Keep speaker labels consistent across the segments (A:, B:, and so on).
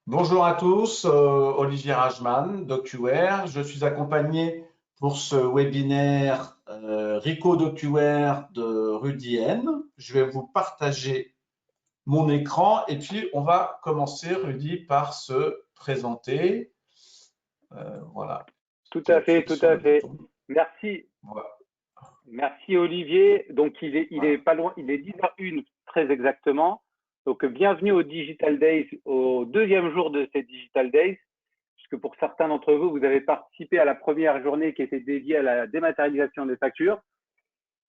A: Bonjour à tous, Olivier Rajman, DocuWare. Je suis accompagné pour ce webinaire Rico DocuWare de Rudy N. Je vais vous partager mon écran et puis on va commencer, Rudy, par se présenter. Voilà.
B: Tout
A: Je
B: à fait,
A: clique
B: tout
A: sur
B: à
A: le
B: fait.
A: bouton.
B: Merci,
A: Voilà.
B: merci Olivier. Donc il
A: Voilà.
B: est pas loin, il est 10h01 très exactement. Donc bienvenue au Digital Days, au deuxième jour de ces Digital Days, puisque pour certains d'entre vous, vous avez participé à la première journée qui était dédiée à la dématérialisation des factures.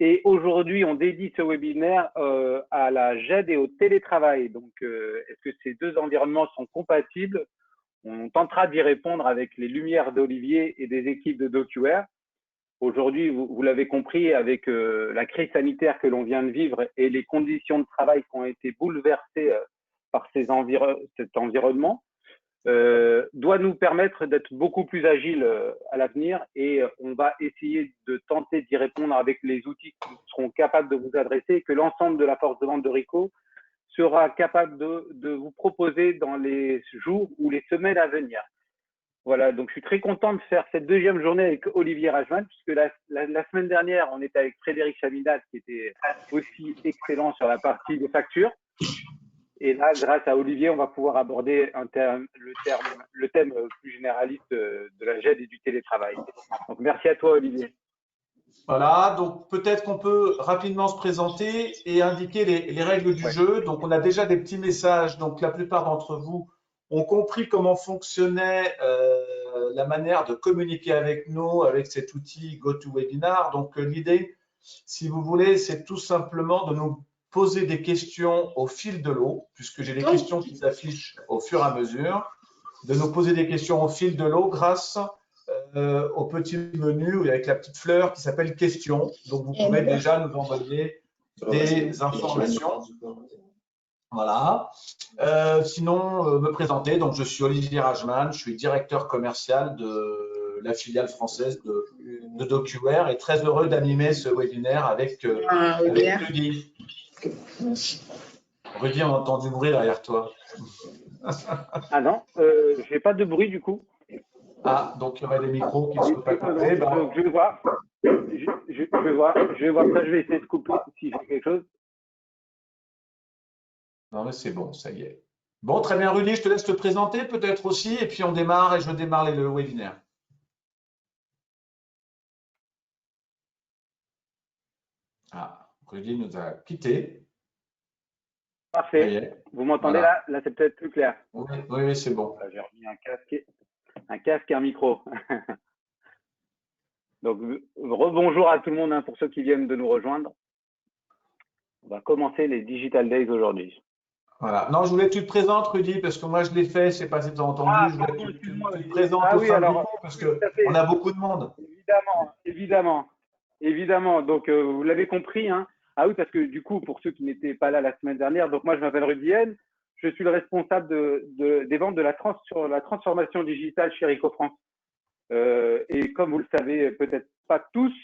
B: Et aujourd'hui, on dédie ce webinaire à la GED et au télétravail. Donc, est-ce que ces deux environnements sont compatibles? On tentera d'y répondre avec les lumières d'Olivier et des équipes de DocuWare. Aujourd'hui, vous l'avez compris, avec la crise sanitaire que l'on vient de vivre et les conditions de travail qui ont été bouleversées par cet environnement, doit nous permettre d'être beaucoup plus agiles à l'avenir et on va essayer de tenter d'y répondre avec les outils qui seront capables de vous adresser et que l'ensemble de la force de vente de Rico sera capable de vous proposer dans les jours ou les semaines à venir. Voilà, donc je suis très content de faire cette deuxième journée avec Olivier Rajman, puisque la semaine dernière, on était avec Frédéric Chaminade, qui était aussi excellent sur la partie des factures. Et là, grâce à Olivier, on va pouvoir aborder le thème plus généraliste de la GED et du télétravail. Donc merci à toi, Olivier.
A: Voilà, donc peut-être qu'on peut rapidement se présenter et indiquer les règles du
B: Ouais.
A: jeu. Donc on a déjà des petits messages, donc la plupart d'entre vous ont compris comment fonctionnait la manière de communiquer avec nous avec cet outil GoToWebinar. Donc l'idée, si vous voulez, c'est tout simplement de nous poser des questions au fil de l'eau, puisque j'ai des questions qui s'affichent au fur et à mesure, de nous poser des questions au fil de l'eau grâce au petit menu avec la petite fleur qui s'appelle questions. Donc, vous pouvez déjà nous envoyer des informations. Voilà. Sinon, me présenter. Donc, je suis Olivier Rajman, je suis directeur commercial de la filiale française de DocuWare et très heureux d'animer ce webinaire avec Rudy. Rudy, on entend du bruit derrière toi.
B: Ah non, je n'ai pas de bruit du coup.
A: Ah, donc il y aurait des micros qui ne sont pas coupés.
B: Donc, je vais voir. Je vais voir ça, je vais essayer de couper si j'ai quelque chose.
A: Non, mais c'est bon, ça y est. Bon, très bien, Rudy, je te laisse te présenter peut-être aussi, et puis on démarre et je démarre le webinaire. Ah, Rudy nous a quittés. Ça y
B: Parfait.
A: est.
B: Vous m'entendez
A: Voilà.
B: là? Là, c'est peut-être plus clair.
A: Oui, oui, oui, c'est bon.
B: J'ai remis un casque et un micro. Donc, rebonjour à tout le monde hein, pour ceux qui viennent de nous rejoindre. On va commencer les Digital Days aujourd'hui.
A: Voilà. Non, je voulais que tu te présentes, Rudy, parce que moi je l'ai fait, je sais pas si tu as entendu,
B: Ah,
A: je voulais que
B: pardon, excuse-moi,
A: tu te
B: Olivier.
A: présentes
B: Ah
A: au
B: oui,
A: sein de
B: alors,
A: Rico, parce
B: tout à
A: qu'on
B: fait.
A: a beaucoup de monde.
B: Évidemment. Donc, vous l'avez compris. Hein. Ah oui, parce que du coup, pour ceux qui n'étaient pas là la semaine dernière, donc moi, je m'appelle Rudienne. Je suis le responsable des ventes sur la transformation digitale chez Rico France. Et comme vous le savez peut-être pas tous,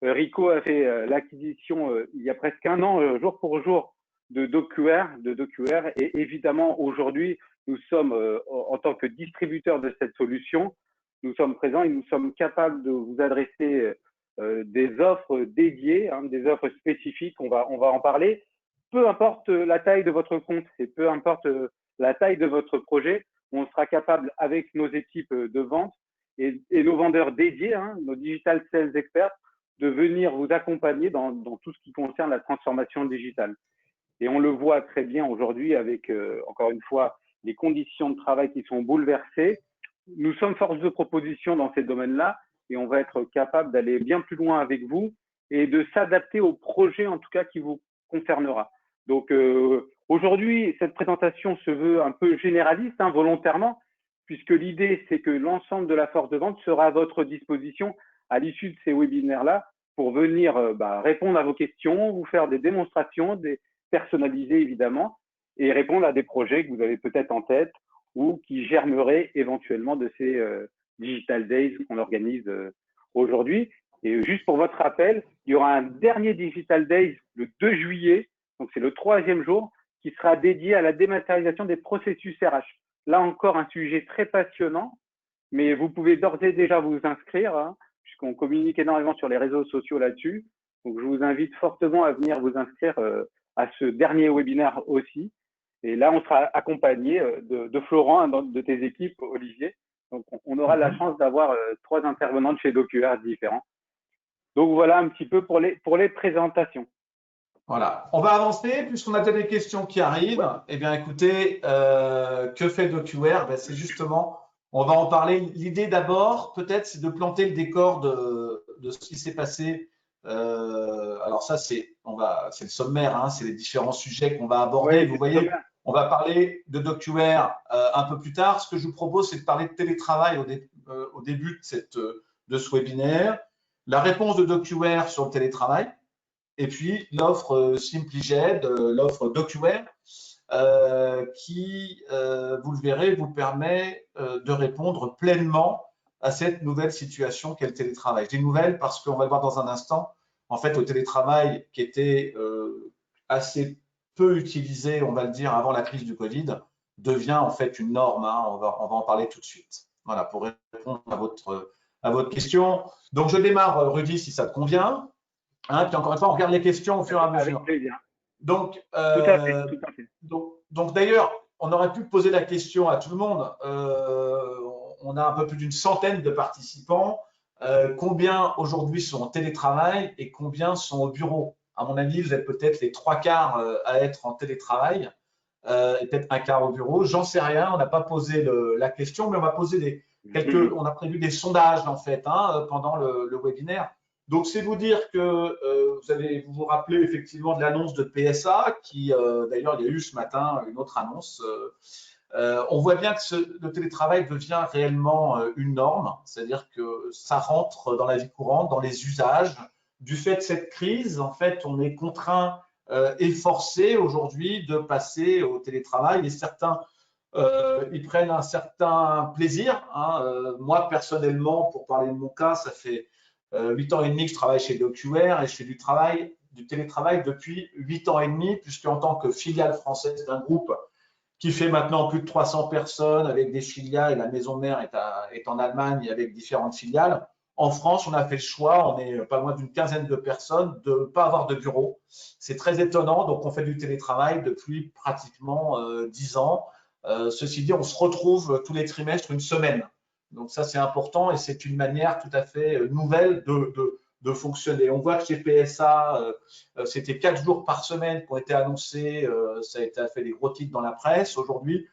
B: Rico a fait l'acquisition il y a presque un an, jour pour jour, de DocuWare. Et évidemment, aujourd'hui, nous sommes, en tant que distributeurs de cette solution, nous sommes présents et nous sommes capables de vous adresser des offres dédiées, hein, des offres spécifiques. On va en parler. Peu importe la taille de votre compte et peu importe la taille de votre projet, on sera capable, avec nos équipes de vente, et nos vendeurs dédiés, hein, nos digital sales experts, de venir vous accompagner dans tout ce qui concerne la transformation digitale. Et on le voit très bien aujourd'hui avec, encore une fois, les conditions de travail qui sont bouleversées. Nous sommes force de proposition dans ces domaines-là et on va être capable d'aller bien plus loin avec vous et de s'adapter au projet, en tout cas, qui vous concernera. Donc, aujourd'hui, cette présentation se veut un peu généraliste, hein, volontairement, puisque l'idée, c'est que l'ensemble de la force de vente sera à votre disposition à l'issue de ces webinaires-là pour venir répondre à vos questions, vous faire des démonstrations, personnalisées évidemment, et répondre à des projets que vous avez peut-être en tête ou qui germeraient éventuellement de ces Digital Days qu'on organise aujourd'hui. Et juste pour votre rappel, il y aura un dernier Digital Days le 2 juillet, donc c'est le 3e jour, qui sera dédié à la dématérialisation des processus RH. là encore un sujet très passionnant, mais vous pouvez d'ores et déjà vous inscrire, hein, puisqu'on communique énormément sur les réseaux sociaux là-dessus. Donc, je vous invite fortement à venir vous inscrire à ce dernier webinaire aussi. Et là, on sera accompagné de Florent, un de tes équipes, Olivier. Donc, on aura la chance d'avoir 3 intervenants de chez DocuWare différents. Donc, voilà un petit peu pour les présentations.
A: Voilà. On va avancer puisqu'on a déjà des questions qui arrivent.
B: Ouais.
A: Eh bien, écoutez, que fait DocuWare? Ben, c'est justement, on va en parler. L'idée d'abord, peut-être, c'est de planter le décor de ce qui s'est passé. Alors ça, c'est le sommaire, hein, c'est les différents sujets qu'on va aborder.
B: Oui,
A: Vous
B: c'est
A: voyez,
B: bien.
A: on va parler de DocuWare un peu plus tard. Ce que je vous propose, c'est de parler de télétravail au début de ce webinaire. La réponse de DocuWare sur le télétravail. Et puis l'offre SimplyJet, l'offre DocuWare, qui, vous le verrez, vous permet de répondre pleinement à cette nouvelle situation qu'est le télétravail. Je dis nouvelle parce qu'on va le voir dans un instant. En fait, le télétravail qui était assez peu utilisé, on va le dire, avant la crise du Covid, devient en fait une norme. Hein. On va en parler tout de suite. Voilà, pour répondre à votre question. Donc, je démarre, Rudy, si ça te convient. Hein, puis encore une fois, on regarde les questions au fur et à
B: Avec
A: mesure.
B: plaisir.
A: Donc,
B: Tout à fait, tout à fait.
A: donc d'ailleurs, on aurait pu poser la question à tout le monde. On a un peu plus d'une centaine de participants. Combien aujourd'hui sont en télétravail et combien sont au bureau? À mon avis, vous êtes peut-être les 3/4 à être en télétravail et peut-être un quart au bureau. J'en sais rien. On n'a pas posé la question, mais on va poser on a prévu des sondages en fait hein, pendant le webinaire. Donc, c'est vous dire que vous vous rappelez effectivement de l'annonce de PSA, qui d'ailleurs, il y a eu ce matin une autre annonce. On voit bien que le télétravail devient réellement une norme, c'est-à-dire que ça rentre dans la vie courante, dans les usages. Du fait de cette crise, en fait, on est contraint et forcé aujourd'hui de passer au télétravail et certains ils prennent un certain plaisir. Hein. Moi, personnellement, pour parler de mon cas, ça fait 8 ans et demi que je travaille chez DocuWare et je fais du télétravail depuis 8 ans et demi, puisque en tant que filiale française d'un groupe qui fait maintenant plus de 300 personnes avec des filiales, et la maison mère est en Allemagne avec différentes filiales. En France, on a fait le choix, on est pas loin d'une quinzaine de personnes, de ne pas avoir de bureau. C'est très étonnant, donc on fait du télétravail depuis pratiquement 10 ans. Ceci dit, on se retrouve tous les trimestres une semaine. Donc ça, c'est important et c'est une manière tout à fait nouvelle de fonctionner. On voit que chez PSA, c'était 4 jours par semaine qui ont été annoncés. Ça a été fait des gros titres dans la presse. Aujourd'hui,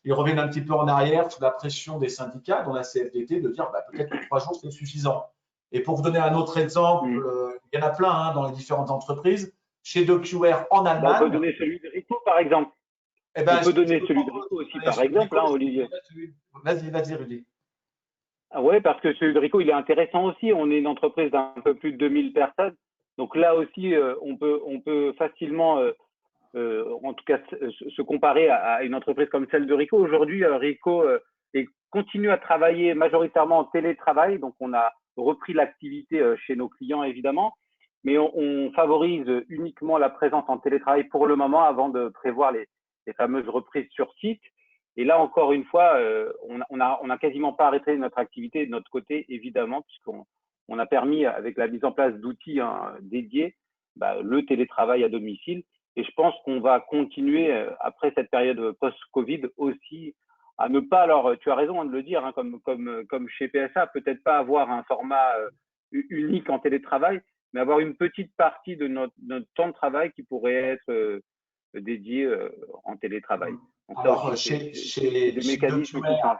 A: ils reviennent un petit peu en arrière sous la pression des syndicats, dont la CFDT, de dire bah, peut-être que 3 jours, c'est suffisant. Et pour vous donner un autre exemple, il y en a plein hein, dans les différentes entreprises. Chez DocuWare en
B: Bon, on peut
A: Allemagne,
B: donner celui de Rico, par exemple.
A: eh
B: On
A: ben,
B: peut donner celui de Rico aussi, par exemple, hein, Olivier.
A: Vas-y, Rudy.
B: Ah ouais, parce que celui de Rico, il est intéressant aussi. On est une entreprise d'un peu plus de 2000 personnes. Donc là aussi, on peut facilement, en tout cas, se comparer à une entreprise comme celle de Rico. Aujourd'hui, Rico continue à travailler majoritairement en télétravail. Donc, on a repris l'activité chez nos clients, évidemment. Mais on favorise uniquement la présence en télétravail pour le moment avant de prévoir les fameuses reprises sur site. Et là, encore une fois, on a quasiment pas arrêté notre activité de notre côté, évidemment, puisqu'on a permis, avec la mise en place d'outils hein, dédiés, le télétravail à domicile. Et je pense qu'on va continuer, après cette période post-Covid aussi, à ne pas, alors tu as raison hein, de le dire, hein, comme chez PSA, peut-être pas avoir un format unique en télétravail, mais avoir une petite partie de notre temps de travail qui pourrait être dédié en télétravail. Donc ça
A: Alors,
B: aussi, c'est des mécanismes qui changent.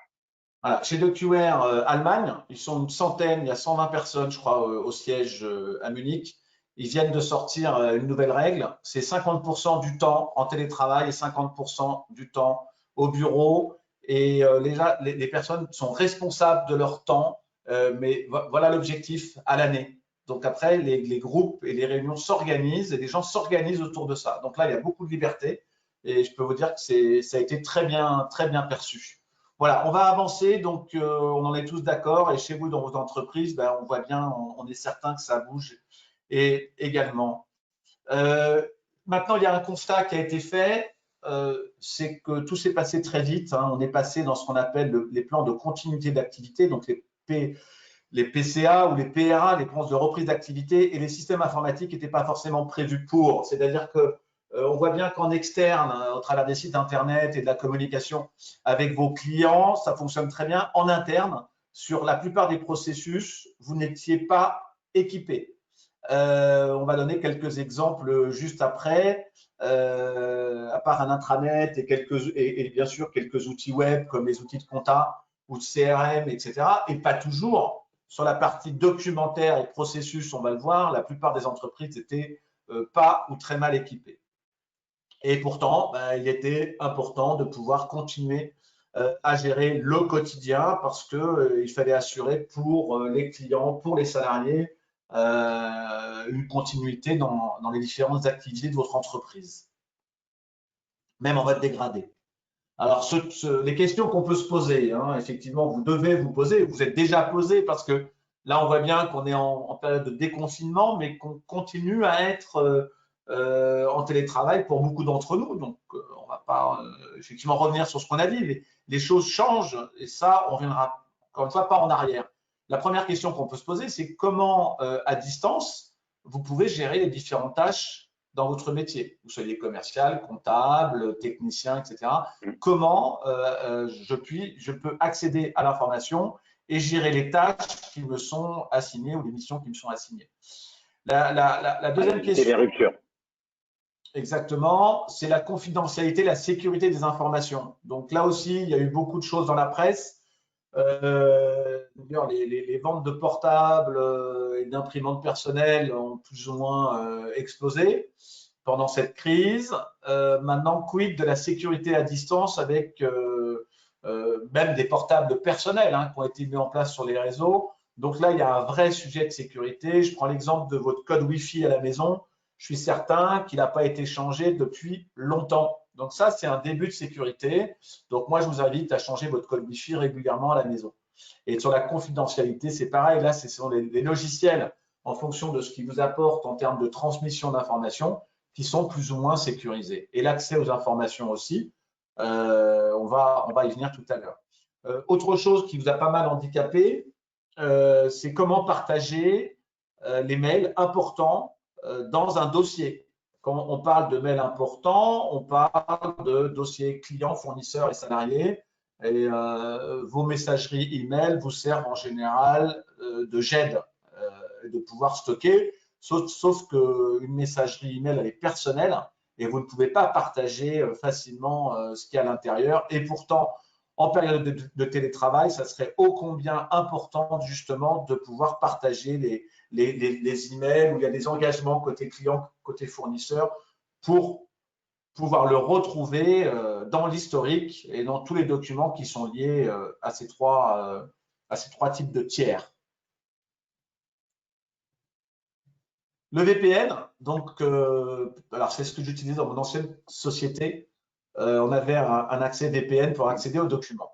A: Voilà, chez DocuWare Allemagne, ils sont une centaine, il y a 120 personnes, je crois, au siège à Munich. Ils viennent de sortir une nouvelle règle. C'est 50% du temps en télétravail et 50% du temps au bureau. Et les personnes sont responsables de leur temps, mais voilà l'objectif à l'année. Donc après, les groupes et les réunions s'organisent et les gens s'organisent autour de ça. Donc là, il y a beaucoup de liberté et je peux vous dire que ça a été très bien perçu. Voilà, on va avancer, donc on en est tous d'accord. Et chez vous, dans vos entreprises, ben, on voit bien, on est certain que ça bouge et également. Maintenant, il y a un constat qui a été fait. c'est que tout s'est passé très vite. Hein. On est passé dans ce qu'on appelle les plans de continuité d'activité, donc les PCA ou les PRA, les plans de reprise d'activité, et les systèmes informatiques n'étaient pas forcément prévus pour. C'est-à-dire que on voit bien qu'en externe, au travers des sites internet et de la communication avec vos clients, ça fonctionne très bien. En interne, sur la plupart des processus, vous n'étiez pas équipé. On va donner quelques exemples juste après. À part un intranet et bien sûr quelques outils web comme les outils de compta ou de CRM, etc. Et pas toujours. Sur la partie documentaire et processus, on va le voir, la plupart des entreprises n'étaient pas ou très mal équipées. Et pourtant, il était important de pouvoir continuer à gérer le quotidien parce qu'il fallait assurer pour les clients, pour les salariés, une continuité dans les différentes activités de votre entreprise, même en mode dégradé. Alors, les questions qu'on peut se poser, hein, effectivement, vous devez vous poser, vous êtes déjà posé parce que là, on voit bien qu'on est en période de déconfinement, mais qu'on continue à être en télétravail pour beaucoup d'entre nous. Donc, on ne va pas effectivement revenir sur ce qu'on a dit, mais les choses changent et ça, on reviendra encore une fois pas en arrière. La première question qu'on peut se poser, c'est comment, à distance, vous pouvez gérer les différentes tâches dans votre métier, vous soyez commercial, comptable, technicien, etc. Comment je peux accéder à l'information et gérer les tâches qui me sont assignées ou les missions qui me sont assignées. La deuxième question.
B: C'est les ruptures.
A: Exactement, c'est la confidentialité, la sécurité des informations. Donc là aussi, il y a eu beaucoup de choses dans la presse. Les ventes de portables et d'imprimantes personnelles ont plus ou moins explosé pendant cette crise. Maintenant, quid de la sécurité à distance avec même des portables personnels qui ont été mis en place sur les réseaux. Donc là, il y a un vrai sujet de sécurité. Je prends l'exemple de votre code Wi-Fi à la maison. Je suis certain qu'il n'a pas été changé depuis longtemps. Donc ça, c'est un début de sécurité. Donc moi, je vous invite à changer votre code Wi-Fi régulièrement à la maison. Et sur la confidentialité, c'est pareil. Là, ce sont les logiciels en fonction de ce qu'ils vous apportent en termes de transmission d'informations qui sont plus ou moins sécurisés. Et l'accès aux informations aussi, on va y venir tout à l'heure. Autre chose qui vous a pas mal handicapé, c'est comment partager les mails importants dans un dossier. Quand on parle de mails importants, on parle de dossiers clients, fournisseurs et salariés. Et vos messageries email vous servent en général de GED, de pouvoir stocker, sauf qu'une messagerie email elle est personnelle et vous ne pouvez pas partager facilement ce qu'il y a à l'intérieur. Et pourtant, en période de télétravail, ça serait ô combien important justement de pouvoir partager les emails où il y a des engagements côté client, côté fournisseur pour pouvoir le retrouver dans l'historique et dans tous les documents qui sont liés à ces trois types de tiers. Le VPN, donc, alors c'est ce que j'utilisais dans mon ancienne société. On avait un accès VPN pour accéder aux documents.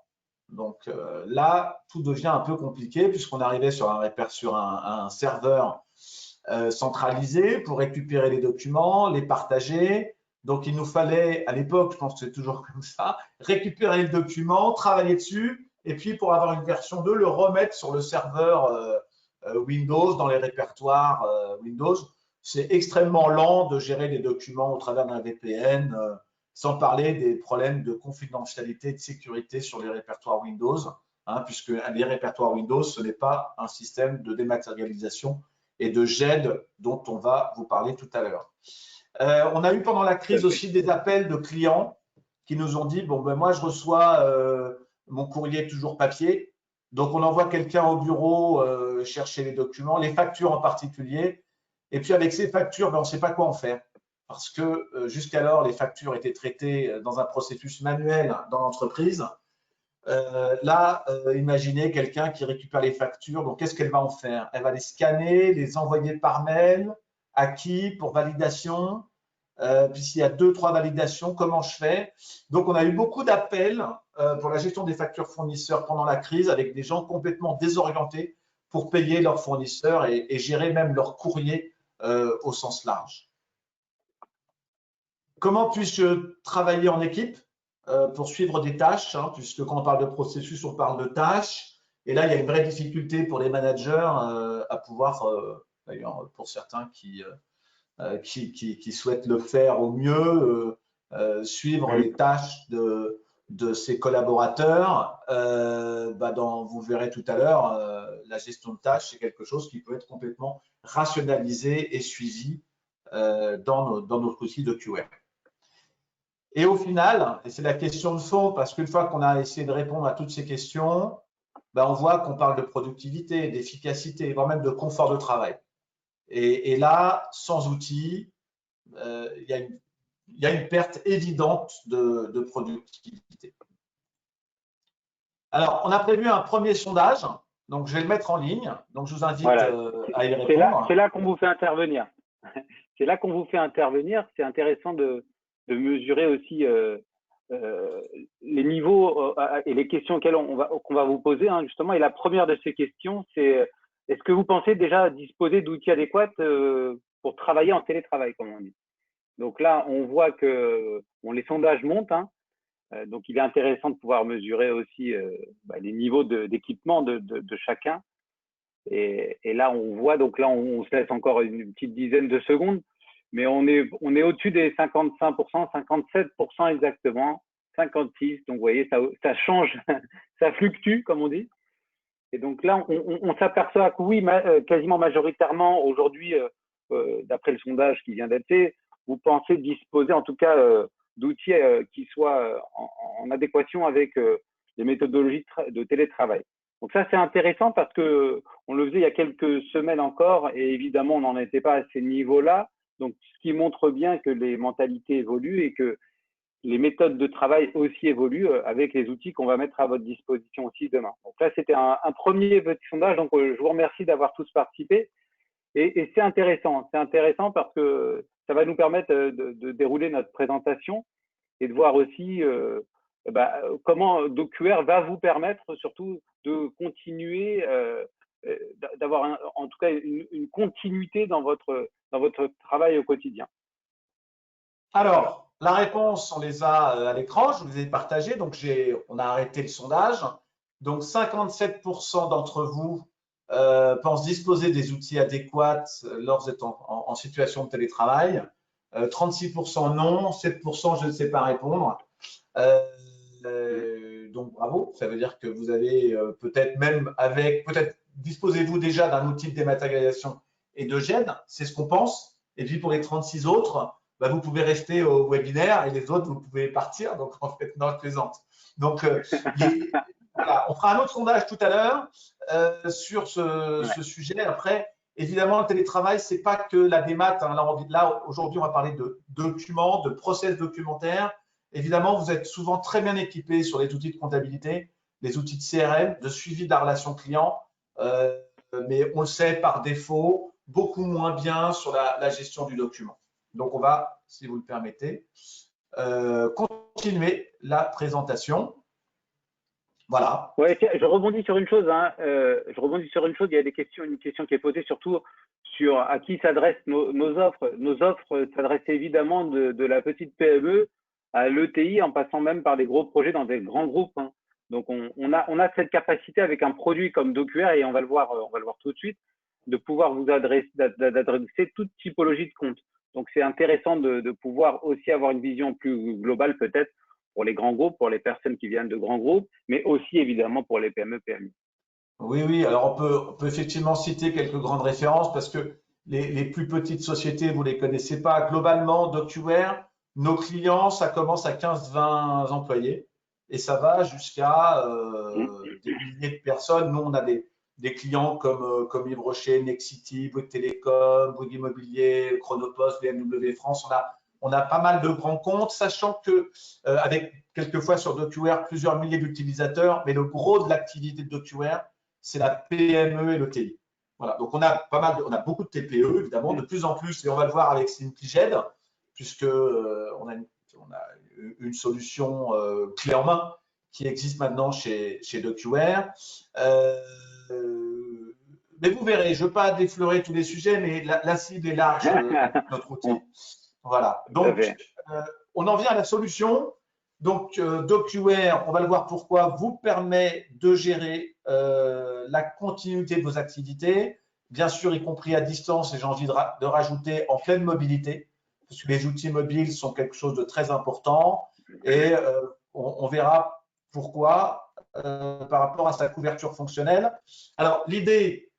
A: Donc là, tout devient un peu compliqué puisqu'on arrivait sur un serveur centralisé pour récupérer les documents, les partager. Donc il nous fallait, à l'époque, je pense que c'est toujours comme ça, récupérer le document, travailler dessus, et puis pour avoir une version 2, le remettre sur le serveur Windows, dans les répertoires Windows. C'est extrêmement lent de gérer les documents au travers d'un VPN, sans parler des problèmes de confidentialité et de sécurité sur les répertoires Windows, puisque les répertoires Windows, ce n'est pas un système de dématérialisation et de GED dont on va vous parler tout à l'heure. On a eu pendant la crise aussi des appels de clients qui nous ont dit, bon, ben moi, je reçois mon courrier toujours papier, donc on envoie quelqu'un au bureau chercher les documents, les factures en particulier, et puis avec ces factures, ben, on ne sait pas quoi en faire, parce que jusqu'alors, les factures étaient traitées dans un processus manuel dans l'entreprise. Là, imaginez quelqu'un qui récupère les factures, donc qu'est-ce qu'elle va en faire? Elle va les scanner, les envoyer par mail, à qui pour validation? Puis s'il y a 2-3 validations, comment je fais? Donc on a eu beaucoup d'appels pour la gestion des factures fournisseurs pendant la crise avec des gens complètement désorientés pour payer leurs fournisseurs et gérer même leur courrier au sens large. Comment puis-je travailler en équipe pour suivre des tâches, hein, puisque quand on parle de processus, on parle de tâches. Et là, il y a une vraie difficulté pour les managers à pouvoir, d'ailleurs pour certains qui souhaitent le faire au mieux, suivre les tâches de ses collaborateurs. Vous verrez tout à l'heure, la gestion de tâches, c'est quelque chose qui peut être complètement rationalisé et suivi dans notre outil de QA. Et au final, et c'est la question de fond, parce qu'une fois qu'on a essayé de répondre à toutes ces questions, on voit qu'on parle de productivité, d'efficacité, voire même de confort de travail. Et là, sans outils, il y a une perte évidente de productivité. Alors, on a prévu un premier sondage, donc je vais le mettre en ligne, donc je vous invite à y répondre.
B: C'est là qu'on vous fait intervenir. C'est là qu'on vous fait intervenir. C'est intéressant de mesurer aussi les niveaux et les questions qu'on va vous poser, hein, justement. Et la première de ces questions, c'est est-ce que vous pensez déjà disposer d'outils adéquats pour travailler en télétravail, comme on dit? Donc là, on voit que les sondages montent, hein, donc il est intéressant de pouvoir mesurer aussi les niveaux d'équipement de chacun. Et là, on voit, donc là, on se laisse encore une petite dizaine de secondes, mais on est au-dessus des 55%, 57% exactement, 56%. Donc, vous voyez, ça change, ça fluctue, comme on dit. Et donc là, on s'aperçoit que oui, quasiment majoritairement, aujourd'hui, d'après le sondage qui vient d'être fait, vous pensez disposer en tout cas d'outils qui soient en adéquation avec les méthodologies de télétravail. Donc ça, c'est intéressant parce que on le faisait il y a quelques semaines encore et évidemment, on n'en était pas à ces niveaux-là. Donc, ce qui montre bien que les mentalités évoluent et que les méthodes de travail aussi évoluent avec les outils qu'on va mettre à votre disposition aussi demain. Donc là, c'était un premier petit sondage. Donc, je vous remercie d'avoir tous participé. Et c'est intéressant. C'est intéressant parce que ça va nous permettre de dérouler notre présentation et de voir aussi comment DocQR va vous permettre surtout de continuer, d'avoir en tout cas une continuité dans votre travail au quotidien.
A: Alors, la réponse, on les a à l'écran, je vous les ai partagées. Donc, on a arrêté le sondage. Donc, 57% d'entre vous pensent disposer des outils adéquats lorsqu'ils en situation de télétravail. 36% non, 7% je ne sais pas répondre. Donc, bravo. Ça veut dire que vous avez peut-être disposez-vous déjà d'un outil de dématérialisation et de GED. C'est ce qu'on pense. Et puis, pour les 36 autres, vous pouvez rester au webinaire et les autres, vous pouvez partir. Donc, en fait, non, je plaisante. Donc, voilà, on fera un autre sondage tout à l'heure sur ce sujet. Après, évidemment, le télétravail, ce n'est pas que la démat. Hein. Là, aujourd'hui, on va parler de documents, de process documentaires. Évidemment, vous êtes souvent très bien équipés sur les outils de comptabilité, les outils de CRM, de suivi de la relation client. Mais on le sait par défaut, beaucoup moins bien sur la gestion du document. Donc, on va, si vous le permettez, continuer la présentation. Voilà.
B: Ouais, je rebondis sur une chose. Hein. Il y a une question qui est posée surtout sur à qui s'adressent nos offres. Nos offres s'adressent évidemment de la petite PME à l'ETI en passant même par des gros projets dans des grands groupes. Hein. Donc, on a cette capacité avec un produit comme DocQR et on va le voir tout de suite, de pouvoir vous d'adresser toute typologie de compte. Donc, c'est intéressant de pouvoir aussi avoir une vision plus globale peut-être pour les grands groupes, pour les personnes qui viennent de grands groupes, mais aussi évidemment pour les PME, PMI.
A: Oui. Alors, on peut effectivement citer quelques grandes références parce que les plus petites sociétés, vous ne les connaissez pas. Globalement, DocQR, nos clients, ça commence à 15-20 employés et ça va jusqu'à des milliers de personnes. Nous, on a des clients comme Yves Rocher, Nexity, Bouygues Télécom, Bouygues Immobilier, Chronopost, BMW France. On a pas mal de grands comptes, sachant que avec quelquefois sur DocQR plusieurs milliers d'utilisateurs, mais le gros de l'activité de DocQR, c'est la PME et le TI. Voilà. Donc on a beaucoup de TPE évidemment, de plus en plus, et on va le voir avec Simpliged, puisque on a une solution clé en main qui existe maintenant chez DocQR. Mais vous verrez, je ne veux pas déflorer tous les sujets, mais la cible est large avec notre outil. Voilà. Donc, on en vient à la solution. Donc, DocuWare, on va le voir pourquoi, vous permet de gérer la continuité de vos activités, bien sûr, y compris à distance, et j'ai envie de rajouter en pleine mobilité, parce que les outils mobiles sont quelque chose de très important, et on verra pourquoi par rapport à sa couverture fonctionnelle. Alors, l'idée,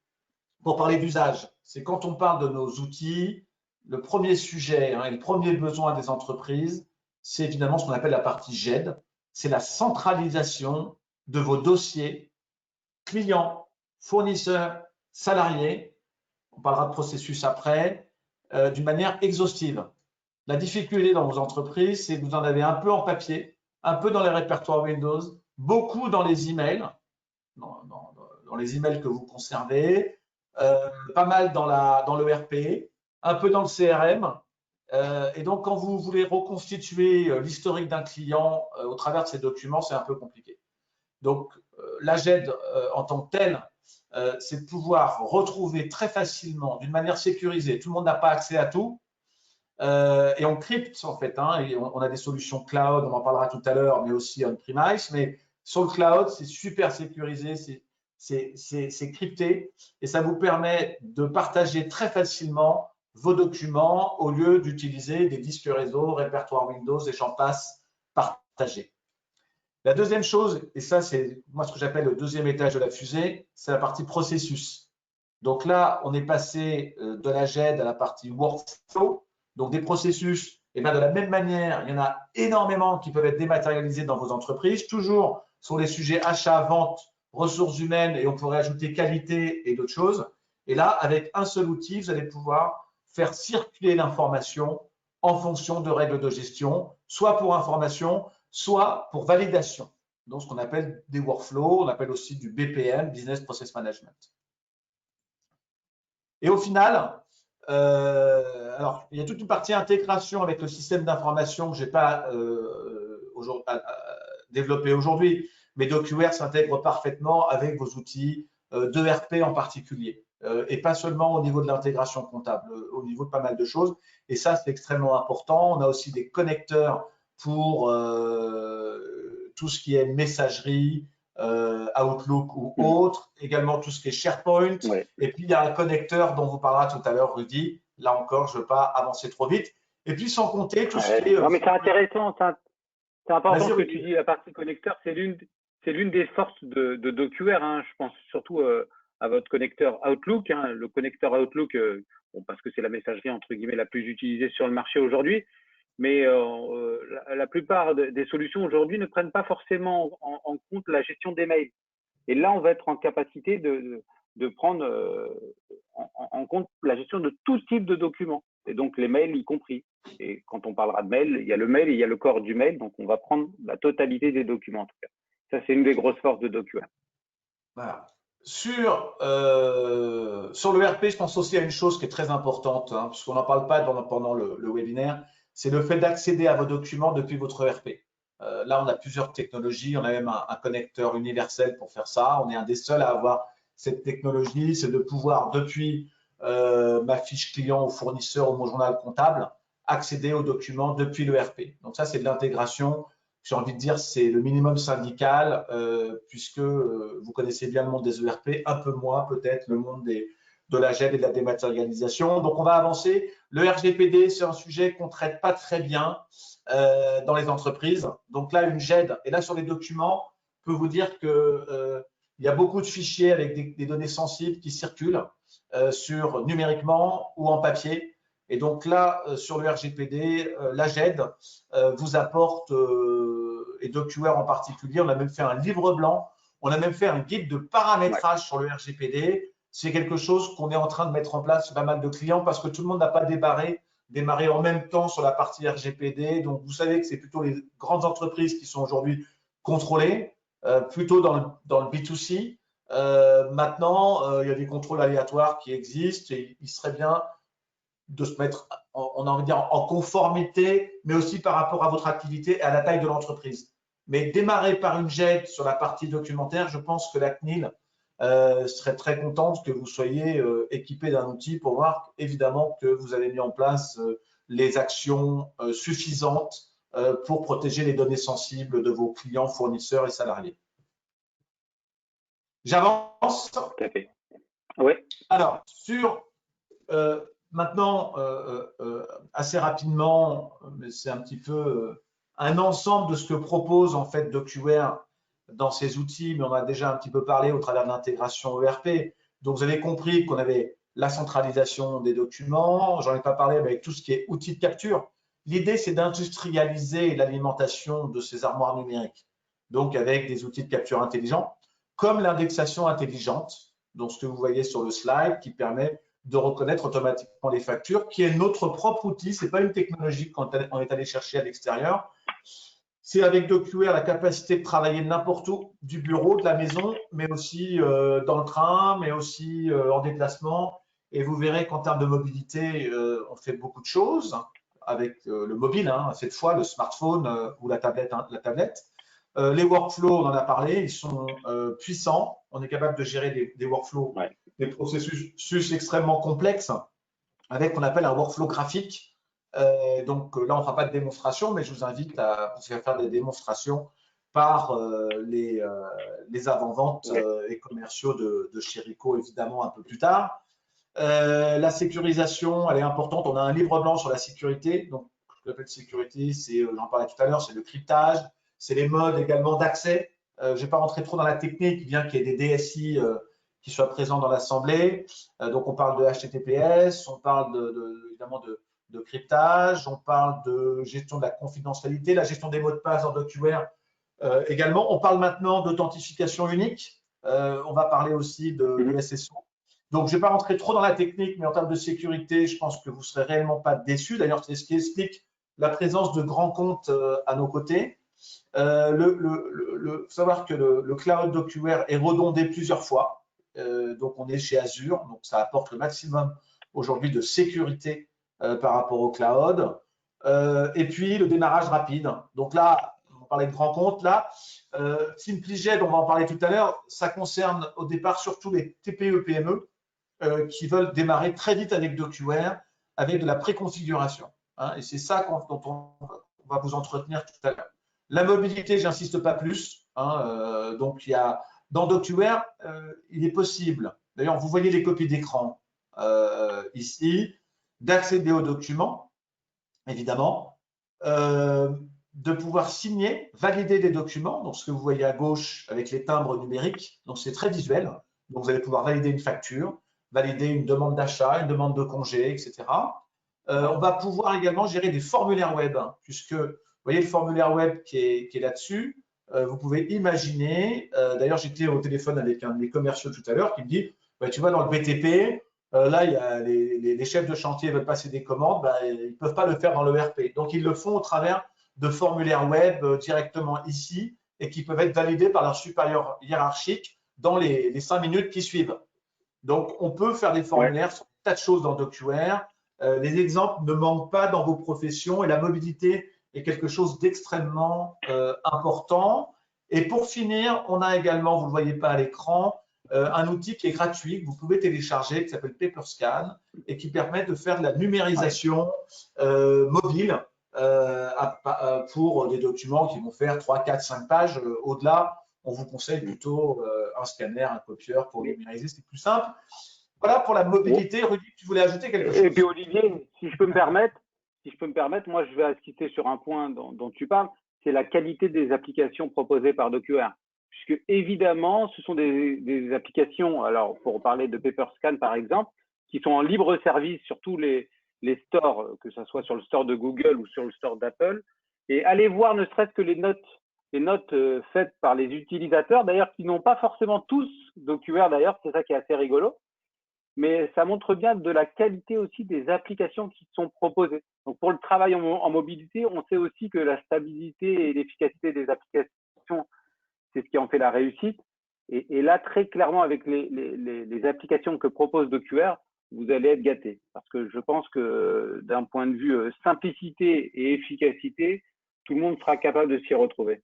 A: pour parler d'usage, c'est quand on parle de nos outils, le premier sujet et le premier besoin des entreprises, c'est évidemment ce qu'on appelle la partie GED, c'est la centralisation de vos dossiers clients, fournisseurs, salariés, on parlera de processus après, d'une manière exhaustive. La difficulté dans vos entreprises, c'est que vous en avez un peu en papier, un peu dans les répertoires Windows, beaucoup dans les emails, dans les emails que vous conservez, pas mal dans le RP, un peu dans le CRM. Et donc, quand vous voulez reconstituer l'historique d'un client au travers de ces documents, c'est un peu compliqué. Donc, la GED en tant que telle, c'est de pouvoir retrouver très facilement, d'une manière sécurisée. Tout le monde n'a pas accès à tout. Et on crypte en fait. Et on a des solutions cloud, on en parlera tout à l'heure, mais aussi on-premise. Mais sur le cloud, c'est super sécurisé, c'est crypté et ça vous permet de partager très facilement vos documents au lieu d'utiliser des disques réseau, répertoire Windows et j'en passe partagés. La deuxième chose, et ça c'est moi ce que j'appelle le deuxième étage de la fusée, c'est la partie processus. Donc là, on est passé de la GED à la partie workflow, donc des processus. Et bien de la même manière, il y en a énormément qui peuvent être dématérialisés dans vos entreprises, toujours sur les sujets achat, vente, ressources humaines, et on pourrait ajouter qualité et d'autres choses. Et là, avec un seul outil, vous allez pouvoir faire circuler l'information en fonction de règles de gestion, soit pour information, soit pour validation. Donc, ce qu'on appelle des workflows, on appelle aussi du BPM, Business Process Management. Et au final, alors, il y a toute une partie intégration avec le système d'information que je n'ai pas développé aujourd'hui, mais DocuWare s'intègre parfaitement avec vos outils d'ERP en particulier, et pas seulement au niveau de l'intégration comptable, au niveau de pas mal de choses. Et ça, c'est extrêmement important. On a aussi des connecteurs pour tout ce qui est messagerie, Outlook ou autre, également tout ce qui est SharePoint.
B: Ouais.
A: Et puis, il y a un connecteur dont vous parlera tout à l'heure, Rudy. Là encore, je ne veux pas avancer trop vite. Et puis, sans compter tout ce qui est…
B: Non, mais c'est intéressant, c'est important ce que
A: Rudy.
B: tu dis, la partie connecteur, c'est l'une des forces de DocuWare. Je pense surtout à votre connecteur Outlook, le connecteur Outlook, bon, parce que c'est la messagerie entre guillemets la plus utilisée sur le marché aujourd'hui. Mais la plupart des solutions aujourd'hui ne prennent pas forcément en compte la gestion des mails. Et là, on va être en capacité de prendre en compte la gestion de tout type de documents, et donc les mails y compris. Et quand on parlera de mail, il y a le mail et il y a le corps du mail, donc on va prendre la totalité des documents en tout cas. Ça, c'est une des grosses forces de DocuWare.
A: Voilà. Sur le RP, je pense aussi à une chose qui est très importante, parce qu'on n'en parle pas pendant le webinaire, c'est le fait d'accéder à vos documents depuis votre ERP. Là, on a plusieurs technologies, on a même un connecteur universel pour faire ça. On est un des seuls à avoir cette technologie, c'est de pouvoir, depuis ma fiche client au fournisseur ou mon journal comptable, accéder aux documents depuis l'ERP. Donc ça, c'est de l'intégration. J'ai envie de dire, c'est le minimum syndical, puisque vous connaissez bien le monde des ERP, un peu moins peut-être le monde de la GED et de la dématérialisation. Donc, on va avancer. Le RGPD, c'est un sujet qu'on ne traite pas très bien dans les entreprises. Donc là, une GED, et là sur les documents, je peux vous dire qu'il y a beaucoup de fichiers avec des données sensibles qui circulent numériquement ou en papier. Et donc là, sur le RGPD, la GED vous apporte, et DocuWare en particulier, on a même fait un livre blanc, on a même fait un guide de paramétrage sur le RGPD. C'est quelque chose qu'on est en train de mettre en place chez pas mal de clients parce que tout le monde n'a pas démarré en même temps sur la partie RGPD. Donc, vous savez que c'est plutôt les grandes entreprises qui sont aujourd'hui contrôlées, plutôt dans le B2C. Maintenant, il y a des contrôles aléatoires qui existent et il serait bien de se mettre, on a envie de dire, en conformité, mais aussi par rapport à votre activité et à la taille de l'entreprise. Mais démarrer par une GED sur la partie documentaire, je pense que la CNIL serait très contente que vous soyez équipé d'un outil pour voir évidemment que vous avez mis en place les actions suffisantes pour protéger les données sensibles de vos clients, fournisseurs et salariés. J'avance.
B: Tout à fait. Oui.
A: Alors, maintenant, assez rapidement, mais c'est un petit peu un ensemble de ce que propose en fait DocuWare dans ses outils, mais on a déjà un petit peu parlé au travers de l'intégration ERP. Donc, vous avez compris qu'on avait la centralisation des documents. J'en ai pas parlé avec tout ce qui est outils de capture. L'idée, c'est d'industrialiser l'alimentation de ces armoires numériques. Donc, avec des outils de capture intelligents, comme l'indexation intelligente, donc ce que vous voyez sur le slide, qui permet de reconnaître automatiquement les factures, qui est notre propre outil. Ce n'est pas une technologie qu'on est allé chercher à l'extérieur. C'est avec DocuWare la capacité de travailler n'importe où, du bureau, de la maison, mais aussi dans le train, mais aussi en déplacement. Et vous verrez qu'en termes de mobilité, on fait beaucoup de choses avec le mobile, hein, cette fois le smartphone ou la tablette. Les workflows, on en a parlé, ils sont puissants. On est capable de gérer des workflows, des processus extrêmement complexes avec ce qu'on appelle un workflow graphique. Donc là, on ne fera pas de démonstration, mais je vous invite à faire des démonstrations par les avant-ventes et commerciaux de chez Ricoh, évidemment, un peu plus tard. La sécurisation, elle est importante. On a un livre blanc sur la sécurité. Donc, ce que j'appelle sécurité, c'est, j'en parlais tout à l'heure, c'est le cryptage, c'est les modes également d'accès. Je ne vais pas rentrer trop dans la technique, bien qu'il y ait des DSI qui soient présents dans l'assemblée. Donc, on parle de HTTPS, on parle évidemment de cryptage, on parle de gestion de la confidentialité, la gestion des mots de passe dans DocuWare également. On parle maintenant d'authentification unique. On va parler aussi de SSO. Donc, je ne vais pas rentrer trop dans la technique, mais en termes de sécurité, je pense que vous ne serez réellement pas déçus. D'ailleurs, c'est ce qui explique la présence de grands comptes à nos côtés. Il faut savoir que le cloud DocuWare est redondé plusieurs fois. Donc, on est chez Azure. Donc, ça apporte le maximum aujourd'hui de sécurité par rapport au cloud. Et puis, le démarrage rapide. Donc là, on parlait de grands comptes. Là, SimplyJet, on va en parler tout à l'heure, ça concerne au départ surtout les TPE, PME qui veulent démarrer très vite avec DocuWare, avec de la préconfiguration. Hein, et c'est ça dont on va vous entretenir tout à l'heure. La mobilité, j'insiste pas plus. Hein, donc, dans DocuWare, il est possible, d'ailleurs, vous voyez les copies d'écran ici, d'accéder aux documents, évidemment, de pouvoir signer, valider des documents, donc ce que vous voyez à gauche avec les timbres numériques, donc c'est très visuel. Donc, vous allez pouvoir valider une facture, valider une demande d'achat, une demande de congé, etc. On va pouvoir également gérer des formulaires web, hein, puisque vous voyez le formulaire web qui est là-dessus. Vous pouvez imaginer, d'ailleurs j'étais au téléphone avec un de mes commerciaux tout à l'heure qui me dit, bah, tu vois dans le BTP, là il y a les chefs de chantier veulent passer des commandes, bah, ils ne peuvent pas le faire dans l'ERP. Donc ils le font au travers de formulaires web directement ici et qui peuvent être validés par leur supérieur hiérarchique dans les 5 minutes qui suivent. Donc, on peut faire des formulaires sur des tas de choses dans DocuWare. Les exemples ne manquent pas dans vos professions et la mobilité est quelque chose d'extrêmement important. Et pour finir, on a également, vous ne le voyez pas à l'écran, un outil qui est gratuit que vous pouvez télécharger qui s'appelle Paperscan et qui permet de faire de la numérisation mobile pour des documents qui vont faire 3, 4, 5 pages. Au-delà, on vous conseille plutôt un scanner, un copieur pour numériser, c'est plus simple. Voilà pour la mobilité. Rudy, tu voulais ajouter quelque chose?
B: Et puis Olivier, si je peux me permettre, moi je vais insister sur un point dont tu parles, c'est la qualité des applications proposées par DocuWare. Puisque évidemment, ce sont des applications, alors pour parler de Paperscan par exemple, qui sont en libre service sur tous les stores, que ce soit sur le store de Google ou sur le store d'Apple. Et allez voir ne serait-ce que les notes faites par les utilisateurs, d'ailleurs, qui n'ont pas forcément tous DocuWare, d'ailleurs, c'est ça qui est assez rigolo. Mais ça montre bien de la qualité aussi des applications qui sont proposées. Donc, pour le travail en mobilité, on sait aussi que la stabilité et l'efficacité des applications, c'est ce qui en fait la réussite. Et là, très clairement, avec les applications que propose DocuWare, vous allez être gâtés. Parce que je pense que d'un point de vue simplicité et efficacité, tout le monde sera capable de s'y retrouver.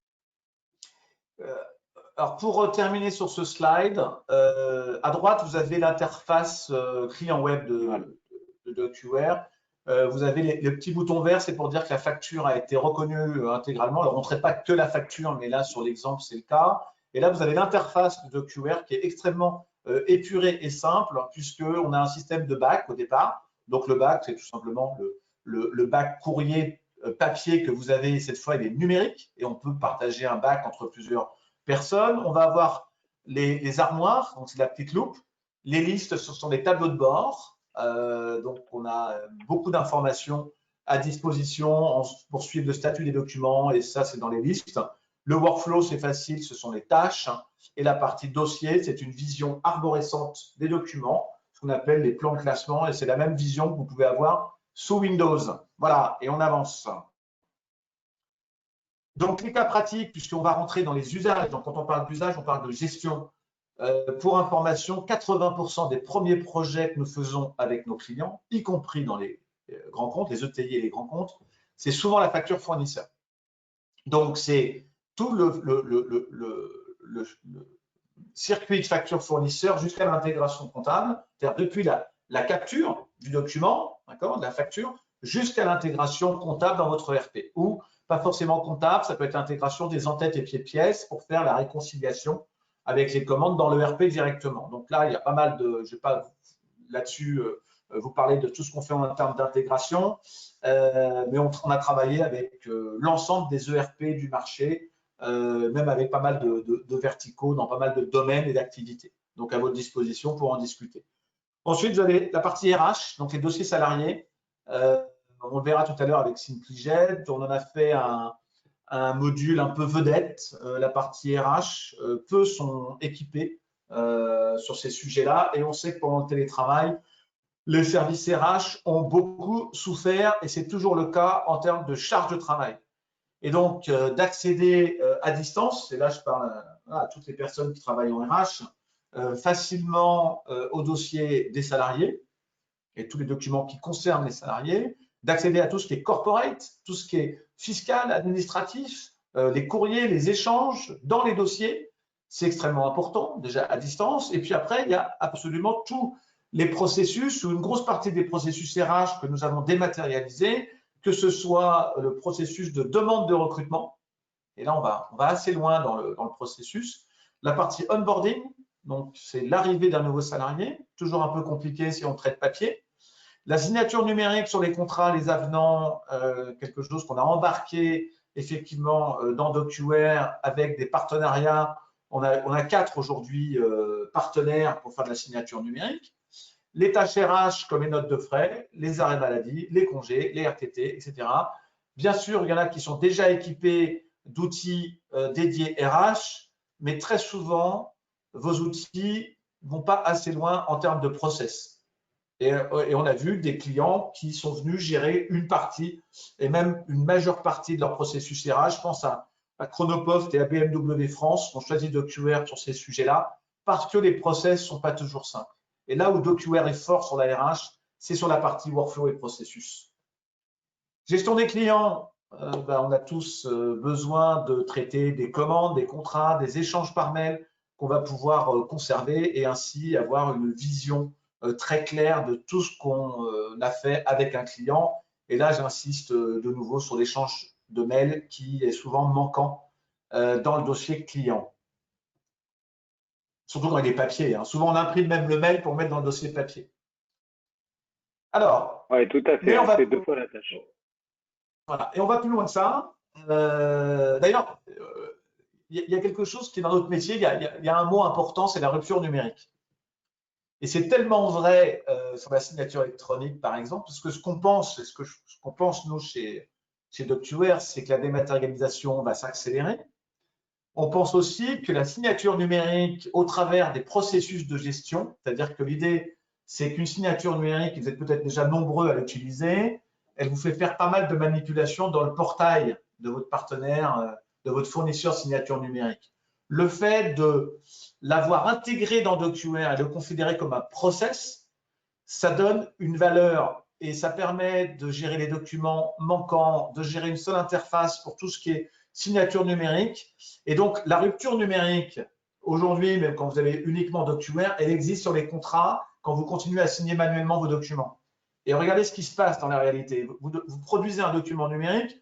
A: Alors, pour terminer sur ce slide, à droite, vous avez l'interface client web de DocuWare. vous avez le petit bouton vert, c'est pour dire que la facture a été reconnue intégralement. Alors, on ne traite pas que la facture, mais là, sur l'exemple, c'est le cas. Et là, vous avez l'interface de DocuWare qui est extrêmement épurée et simple, puisqu'on a un système de bac au départ. Donc, le bac, c'est tout simplement le bac courrier papier que vous avez. Cette fois, il est numérique et on peut partager un bac entre plusieurs personnes. On va avoir les armoires, donc c'est la petite loupe. Les listes, ce sont des tableaux de bord. Donc, on a beaucoup d'informations à disposition pour suivre le statut des documents, et ça, c'est dans les listes. Le workflow, c'est facile, ce sont les tâches. Et la partie dossier, c'est une vision arborescente des documents, ce qu'on appelle les plans de classement, et c'est la même vision que vous pouvez avoir sous Windows. Voilà, et on avance. Donc, les cas pratiques, puisqu'on va rentrer dans les usages. Donc, quand on parle d'usage, on parle de gestion. Pour information, 80% des premiers projets que nous faisons avec nos clients, y compris dans les grands comptes, les ETI et les grands comptes, c'est souvent la facture fournisseur. Donc, c'est tout le circuit de facture fournisseur jusqu'à l'intégration comptable, c'est-à-dire depuis la capture du document, de la facture, jusqu'à l'intégration comptable dans votre ERP. Ou pas forcément comptable, ça peut être l'intégration des en-têtes et pieds-pièces pour faire la réconciliation avec les commandes dans l'ERP directement. Donc là, il y a pas mal de… Je ne vais pas là-dessus vous parler de tout ce qu'on fait en termes d'intégration, mais on a travaillé avec l'ensemble des ERP du marché, même avec pas mal de verticaux dans pas mal de domaines et d'activités. Donc, à votre disposition pour en discuter. Ensuite, vous avez la partie RH, donc les dossiers salariés. On le verra tout à l'heure avec SimplyJet. On en a fait un module un peu vedette. La partie RH, peu sont équipés sur ces sujets-là. Et on sait que pendant le télétravail, les services RH ont beaucoup souffert, et c'est toujours le cas en termes de charge de travail. Et donc, d'accéder à distance, et là je parle à toutes les personnes qui travaillent en RH, facilement aux dossiers des salariés et tous les documents qui concernent les salariés, d'accéder à tout ce qui est corporate, tout ce qui est fiscal, administratif, les courriers, les échanges dans les dossiers, c'est extrêmement important, déjà à distance. Et puis après, il y a absolument tous les processus, ou une grosse partie des processus RH que nous avons dématérialisés, que ce soit le processus de demande de recrutement, et là on va assez loin dans le processus, la partie onboarding, donc c'est l'arrivée d'un nouveau salarié, toujours un peu compliqué si on traite papier, la signature numérique sur les contrats, les avenants, quelque chose qu'on a embarqué effectivement dans DocuWare avec des partenariats. On a 4 aujourd'hui partenaires pour faire de la signature numérique. Les tâches RH comme les notes de frais, les arrêts maladie, les congés, les RTT, etc. Bien sûr, il y en a qui sont déjà équipés d'outils dédiés RH, mais très souvent, vos outils ne vont pas assez loin en termes de process. Et on a vu des clients qui sont venus gérer une partie et même une majeure partie de leur processus RH. Je pense à Chronopost et à BMW France qui ont choisi DocuWare sur ces sujets-là parce que les process ne sont pas toujours simples. Et là où DocuWare est fort sur la RH, c'est sur la partie workflow et processus. Gestion des clients, on a tous besoin de traiter des commandes, des contrats, des échanges par mail qu'on va pouvoir conserver et ainsi avoir une vision très claire de tout ce qu'on a fait avec un client. Et là, j'insiste de nouveau sur l'échange de mails qui est souvent manquant dans le dossier client. Surtout quand il est papier. Souvent, on imprime même le mail pour mettre dans le dossier papier. Alors,
B: oui, tout à fait. On fait 2 fois la tâche.
A: Voilà. Et on va plus loin que ça. D'ailleurs, il y a quelque chose qui est dans notre métier. Il y a un mot important, c'est la rupture numérique. Et c'est tellement vrai sur la signature électronique, par exemple, parce que ce qu'on pense, nous chez DocuWare, c'est que la dématérialisation va s'accélérer. On pense aussi que la signature numérique, au travers des processus de gestion, c'est-à-dire que l'idée, c'est qu'une signature numérique, vous êtes peut-être déjà nombreux à l'utiliser, elle vous fait faire pas mal de manipulations dans le portail de votre partenaire, de votre fournisseur signature numérique. Le fait de l'avoir intégré dans DocuWare et de le considérer comme un process, ça donne une valeur et ça permet de gérer les documents manquants, de gérer une seule interface pour tout ce qui est signature numérique. Et donc, la rupture numérique, aujourd'hui, même quand vous avez uniquement DocuWare, elle existe sur les contrats quand vous continuez à signer manuellement vos documents. Et regardez ce qui se passe dans la réalité. Vous produisez un document numérique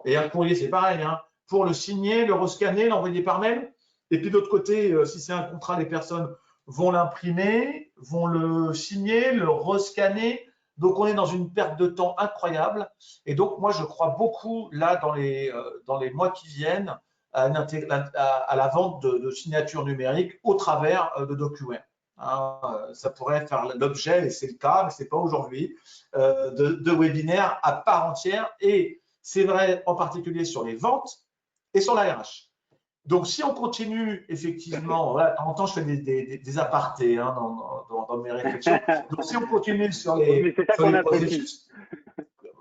A: et un courrier, c'est pareil, hein, pour le signer, le rescanner, l'envoyer par mail. Et puis de l'autre côté, si c'est un contrat, les personnes vont l'imprimer, vont le signer, le rescanner. Donc, on est dans une perte de temps incroyable. Et donc, moi, je crois beaucoup, là, dans les mois qui viennent, à la vente de signatures numériques au travers de DocuWare. Hein, ça pourrait faire l'objet, et c'est le cas, mais ce n'est pas aujourd'hui, de webinaires à part entière. Et c'est vrai en particulier sur les ventes et sur la RH. Donc, si on continue, effectivement, voilà, de temps en temps, je fais des apartés hein, dans mes réflexions. Donc, si on continue sur
B: Mais c'est ça qu'on
A: les
B: apprécie.
A: processus,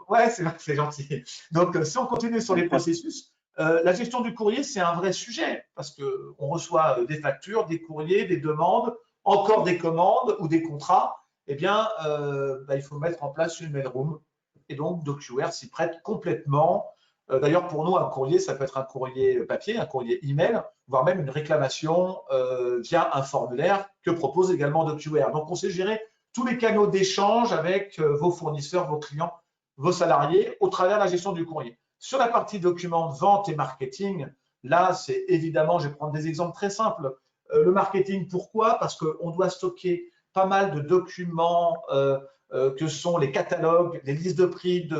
A: ouais, c'est gentil. Donc, si on continue sur les processus, la gestion du courrier, c'est un vrai sujet parce qu'on reçoit des factures, des courriers, des demandes, encore des commandes ou des contrats. Eh bien, il faut mettre en place une mailroom. Et donc, DocuWare s'y prête complètement. D'ailleurs, pour nous, un courrier, ça peut être un courrier papier, un courrier email, voire même une réclamation via un formulaire que propose également DocuWare. Donc, on sait gérer tous les canaux d'échange avec vos fournisseurs, vos clients, vos salariés au travers de la gestion du courrier. Sur la partie documents, vente et marketing, là, c'est évidemment, je vais prendre des exemples très simples. Le marketing, pourquoi? Parce qu'on doit stocker pas mal de documents que sont les catalogues, les listes de prix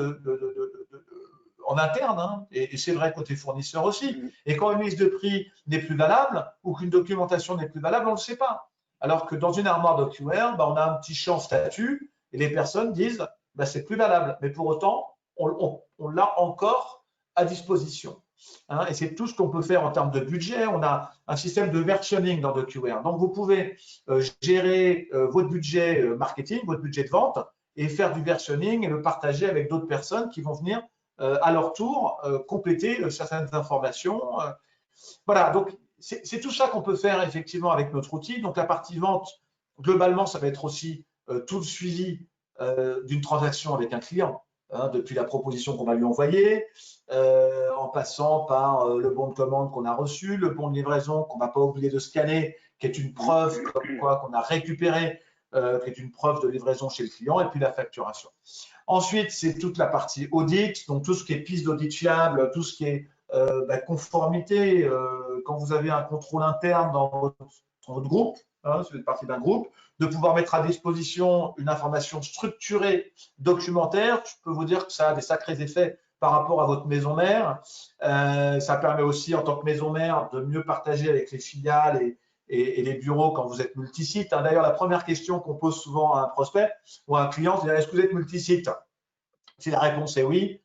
A: en interne, hein, et c'est vrai côté fournisseur aussi. Et quand une liste de prix n'est plus valable ou qu'une documentation n'est plus valable, on ne le sait pas. Alors que dans une armoire DocuWare, on a un petit champ statut et les personnes disent c'est plus valable. Mais pour autant, on l'a encore à disposition. Hein, et c'est tout ce qu'on peut faire en termes de budget. On a un système de versionning dans DocuWare. Donc, vous pouvez gérer votre budget marketing, votre budget de vente et faire du versionning et le partager avec d'autres personnes qui vont venir à leur tour compléter certaines informations. Voilà, donc c'est tout ça qu'on peut faire effectivement avec notre outil. Donc, la partie vente, globalement, ça va être aussi tout le suivi d'une transaction avec un client, hein, depuis la proposition qu'on va lui envoyer, en passant par le bon de commande qu'on a reçu, le bon de livraison qu'on ne va pas oublier de scanner, qui est une preuve comme quoi qu'on a récupéré, qui est une preuve de livraison chez le client, et puis la facturation. Ensuite, c'est toute la partie audit, donc tout ce qui est piste d'audit fiable, tout ce qui est conformité, quand vous avez un contrôle interne dans votre groupe, hein, si vous êtes partie d'un groupe, de pouvoir mettre à disposition une information structurée, documentaire. Je peux vous dire que ça a des sacrés effets par rapport à votre maison mère. Ça permet aussi, en tant que maison mère, de mieux partager avec les filiales et les bureaux quand vous êtes multisite. Hein. D'ailleurs, la première question qu'on pose souvent à un prospect ou à un client, c'est est-ce que vous êtes multisite? Si la réponse est oui,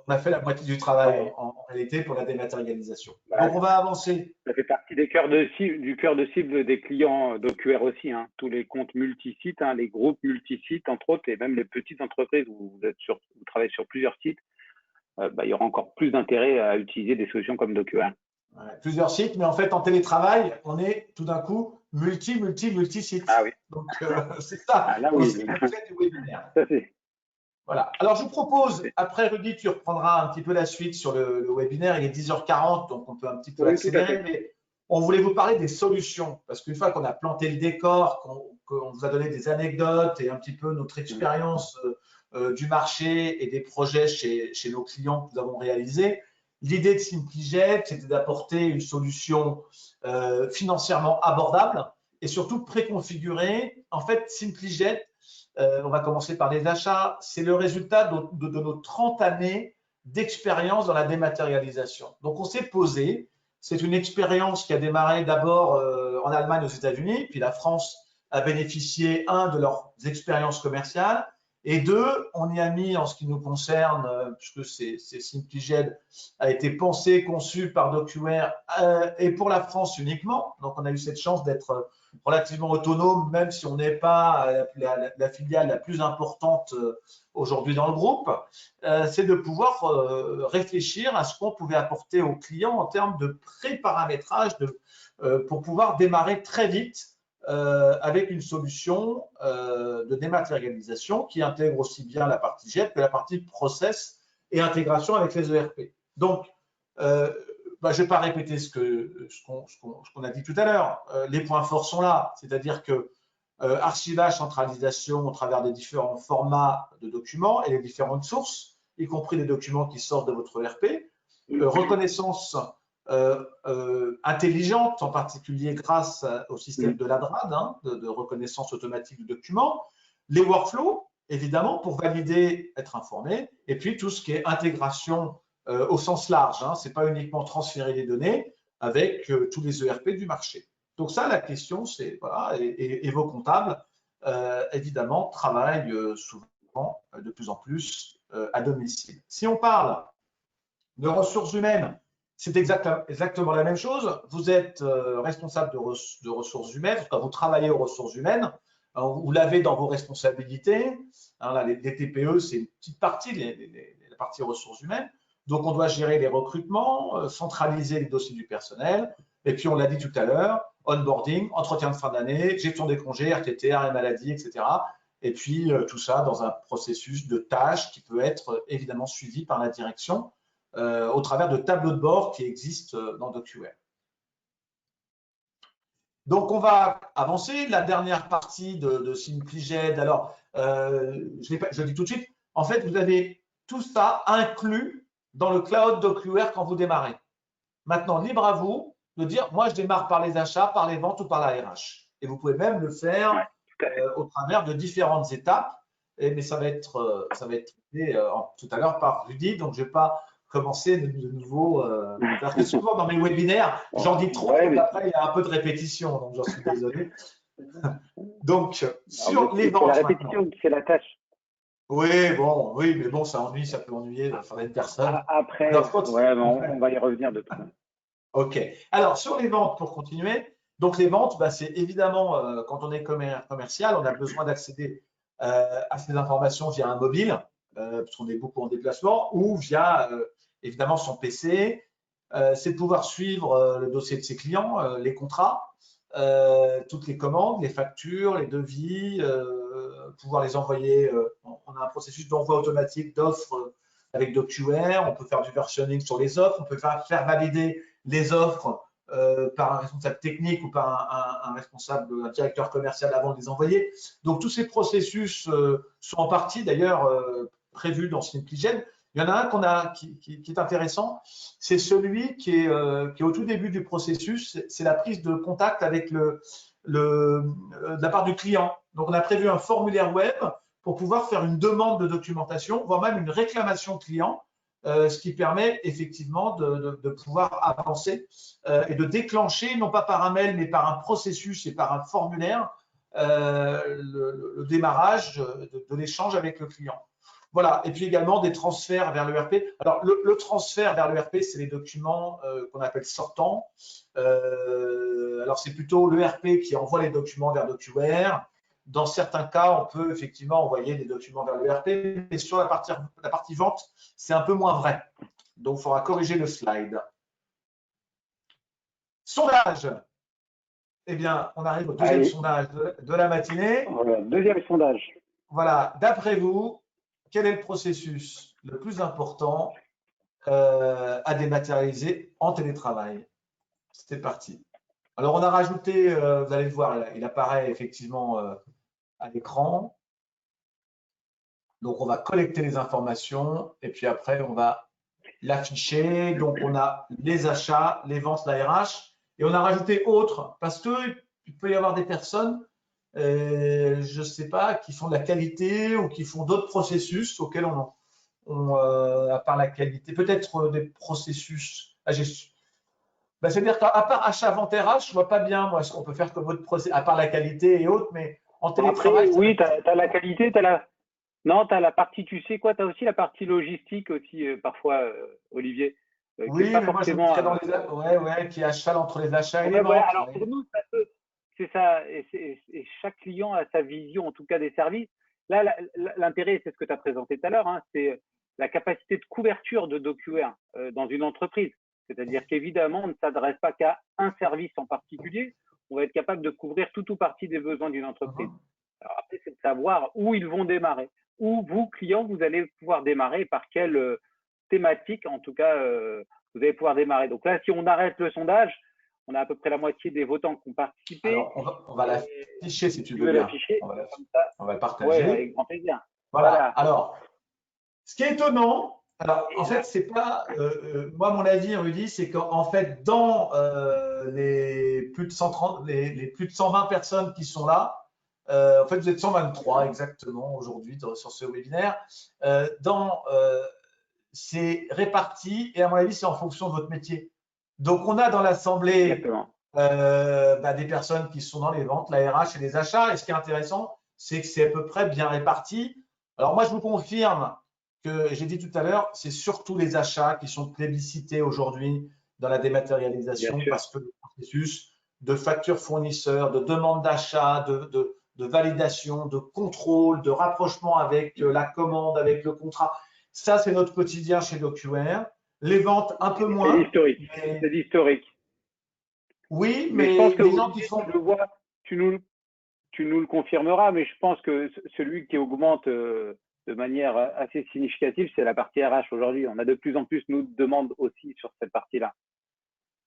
A: on a fait la moitié du travail en réalité pour la dématérialisation. Donc, on va avancer.
B: Ça fait partie du cœur de cible des clients DocuWare aussi. Hein. Tous les comptes multisites, hein, les groupes multisites, entre autres, et même les petites entreprises où vous travaillez sur plusieurs sites, il y aura encore plus d'intérêt à utiliser des solutions comme DocuWare.
A: Ouais, plusieurs sites, mais en fait, en télétravail, on est tout d'un coup multi-sites.
B: Ah oui.
A: Donc, c'est ça.
B: Ah, là, oui.
A: C'est l'objet du webinaire.
B: Ça, c'est.
A: Voilà. Alors, je vous propose, après Rudy, tu reprendras un petit peu la suite sur le webinaire. Il est 10h40, donc on peut un petit peu accélérer. Mais on voulait vous parler des solutions, parce qu'une fois qu'on a planté le décor, qu'on vous a donné des anecdotes et un petit peu notre expérience du marché et des projets chez nos clients que nous avons réalisés, l'idée de SimplyJet, c'était d'apporter une solution financièrement abordable et surtout préconfigurée. En fait, SimplyJet, on va commencer par les achats. C'est le résultat de nos 30 années d'expérience dans la dématérialisation. Donc, on s'est posé. C'est une expérience qui a démarré d'abord en Allemagne, aux États-Unis, puis la France a bénéficié, de leurs expériences commerciales, et deux, on y a mis, en ce qui nous concerne, puisque SimplyJet a été pensé, conçu par DocuWare et pour la France uniquement. Donc, on a eu cette chance d'être relativement autonome, même si on n'est pas la filiale la plus importante aujourd'hui dans le groupe, c'est de pouvoir réfléchir à ce qu'on pouvait apporter aux clients en termes de pré-paramétrage pour pouvoir démarrer très vite avec une solution de dématérialisation qui intègre aussi bien la partie JET que la partie process et intégration avec les ERP. Donc, je ne vais pas répéter ce qu'on a dit tout à l'heure. Les points forts sont là, c'est-à-dire que archivage, centralisation au travers des différents formats de documents et les différentes sources, y compris les documents qui sortent de votre ERP, reconnaissance intelligente, en particulier grâce au système de l'ADRAD, hein, de reconnaissance automatique de documents, les workflows, évidemment, pour valider, être informé, et puis tout ce qui est intégration au sens large, hein, ce n'est pas uniquement transférer les données avec tous les ERP du marché. Donc ça, la question, c'est, voilà, et vos comptables, évidemment, travaillent souvent de plus en plus à domicile. Si on parle de ressources humaines, c'est exactement la même chose. Vous êtes responsable de ressources humaines, en tout cas, vous travaillez aux ressources humaines, vous l'avez dans vos responsabilités. Hein, là, les TPE, c'est une petite partie, la partie ressources humaines. Donc, on doit gérer les recrutements, centraliser les dossiers du personnel. Et puis, on l'a dit tout à l'heure, onboarding, entretien de fin d'année, gestion des congés, RTT, arrêt maladie, etc. Et puis, tout ça dans un processus de tâches qui peut être évidemment suivi par la direction au travers de tableaux de bord qui existent dans DocuWare. Donc, on va avancer. La dernière partie de SimplyGED. Alors, je le dis tout de suite. En fait, vous avez tout ça inclus dans le cloud DocuWare quand vous démarrez. Maintenant, libre à vous de dire, moi, je démarre par les achats, par les ventes ou par la RH. Et vous pouvez même le faire au travers de différentes étapes. Mais ça va être traité tout à l'heure par Rudy. Donc, je ne vais pas commencer de nouveau. Parce que souvent, dans mes webinaires, j'en dis trop. Et après, il y a un peu de répétition. Donc, j'en suis désolé. Donc, sur les ventes.
B: C'est la répétition qui fait la tâche.
A: Oui, mais bon, ça ennuie, ça peut ennuyer certaines personnes.
B: Après, ouais, on va y revenir de tout.
A: OK. Alors, sur les ventes, pour continuer, donc les ventes, bah, c'est évidemment, quand on est commercial, on a besoin d'accéder à ces informations via un mobile, parce qu'on est beaucoup en déplacement, ou via, évidemment, son PC. C'est de pouvoir suivre le dossier de ses clients, les contrats, toutes les commandes, les factures, les devis, pouvoir les envoyer. On a un processus d'envoi automatique d'offres avec DocuWare. On peut faire du versionning sur les offres. On peut faire valider les offres par un responsable technique ou par un responsable, un directeur commercial avant de les envoyer. Donc, tous ces processus sont en partie d'ailleurs prévus dans SimplyGED. Il y en a un qui est intéressant, c'est celui qui est au tout début du processus, c'est la prise de contact avec de la part du client. Donc, on a prévu un formulaire web pour pouvoir faire une demande de documentation, voire même une réclamation client, ce qui permet effectivement de pouvoir avancer et de déclencher, non pas par un mail, mais par un processus et par un formulaire, le démarrage de l'échange avec le client. Voilà, et puis également des transferts vers l'ERP. Alors, le transfert vers l'ERP, c'est les documents qu'on appelle sortants. Alors, c'est plutôt l'ERP qui envoie les documents vers DocuWare. Dans certains cas, on peut effectivement envoyer des documents vers l'ERP, mais sur la partie vente, c'est un peu moins vrai. Donc, il faudra corriger le slide. Sondage. Eh bien, on arrive au deuxième sondage de la matinée.
B: Voilà, deuxième sondage.
A: Voilà, d'après vous, quel est le processus le plus important à dématérialiser en télétravail? C'est parti. Alors, on a rajouté, vous allez le voir, il apparaît effectivement à l'écran. Donc, on va collecter les informations et puis après, on va l'afficher. Donc, on a les achats, les ventes, la RH et on a rajouté autres parce qu'il peut y avoir des personnes, je ne sais pas, qui font de la qualité ou qui font d'autres processus auxquels à part la qualité, peut-être des processus à gestion. Ben, c'est-à-dire qu'à part achat, vente, RH, je ne vois pas bien, moi, ce qu'on peut faire comme autre processus, à part la qualité et autres, mais en télétravail…
B: Après, oui, tu as la qualité, non, tu as la partie, tu sais quoi, tu as aussi la partie logistique aussi, parfois, Olivier.
A: Oui, mais moi, je me mettrais dans les… qui est à cheval entre les achats et les ventes.
B: Alors, pour nous, c'est ça, et chaque client a sa vision, en tout cas, des services. Là, l'intérêt, c'est ce que tu as présenté tout à l'heure, hein, c'est la capacité de couverture de DocuWare dans une entreprise. C'est-à-dire qu'évidemment, on ne s'adresse pas qu'à un service en particulier. On va être capable de couvrir tout ou partie des besoins d'une entreprise. Alors après, c'est de savoir où ils vont démarrer, où vous, clients, vous allez pouvoir démarrer, par quelle thématique, en tout cas, vous allez pouvoir démarrer. Donc là, si on arrête le sondage, on a à peu près la moitié des votants qui ont participé.
A: Alors, on va l'afficher si tu
B: Tu
A: veux
B: veux
A: bien.
B: l'afficher?
A: On va
B: Comme ça.
A: on va le
B: Ouais,
A: partager.
B: avec grand plaisir.
A: Voilà.
B: Voilà.
A: Alors, ce qui est étonnant, alors en
B: Et
A: fait,
B: là,
A: c'est pas, moi mon avis, Rudy, c'est qu'en fait, dans les plus de 130, les plus de 120 personnes qui sont là, en fait, vous êtes 123 exactement aujourd'hui sur ce webinaire. C'est réparti et à mon avis, c'est en fonction de votre métier. Donc, on a dans l'assemblée
B: exactement.
A: des personnes qui sont dans les ventes, la RH et les achats. Et ce qui est intéressant, c'est que c'est à peu près bien réparti. Alors moi, je vous confirme que j'ai dit tout à l'heure, c'est surtout les achats qui sont plébiscités aujourd'hui dans la
B: Bien
A: dématérialisation
B: sûr.
A: parce que le processus de facture fournisseur, de demande d'achat, de validation, de contrôle, de rapprochement avec la commande, avec le contrat, ça, c'est notre quotidien chez DocuWare. Les ventes, un peu
B: C'est
A: moins,
B: l'historique.
A: mais
B: C'est l'historique.
A: oui,
B: Mais je pense
A: mais
B: que
A: les gens qui
B: Olivier,
A: font…
B: tu le vois, tu nous le confirmeras, mais je pense que celui qui augmente de manière assez significative, c'est la partie RH aujourd'hui. On a de plus en plus nous de demandes aussi sur cette partie-là.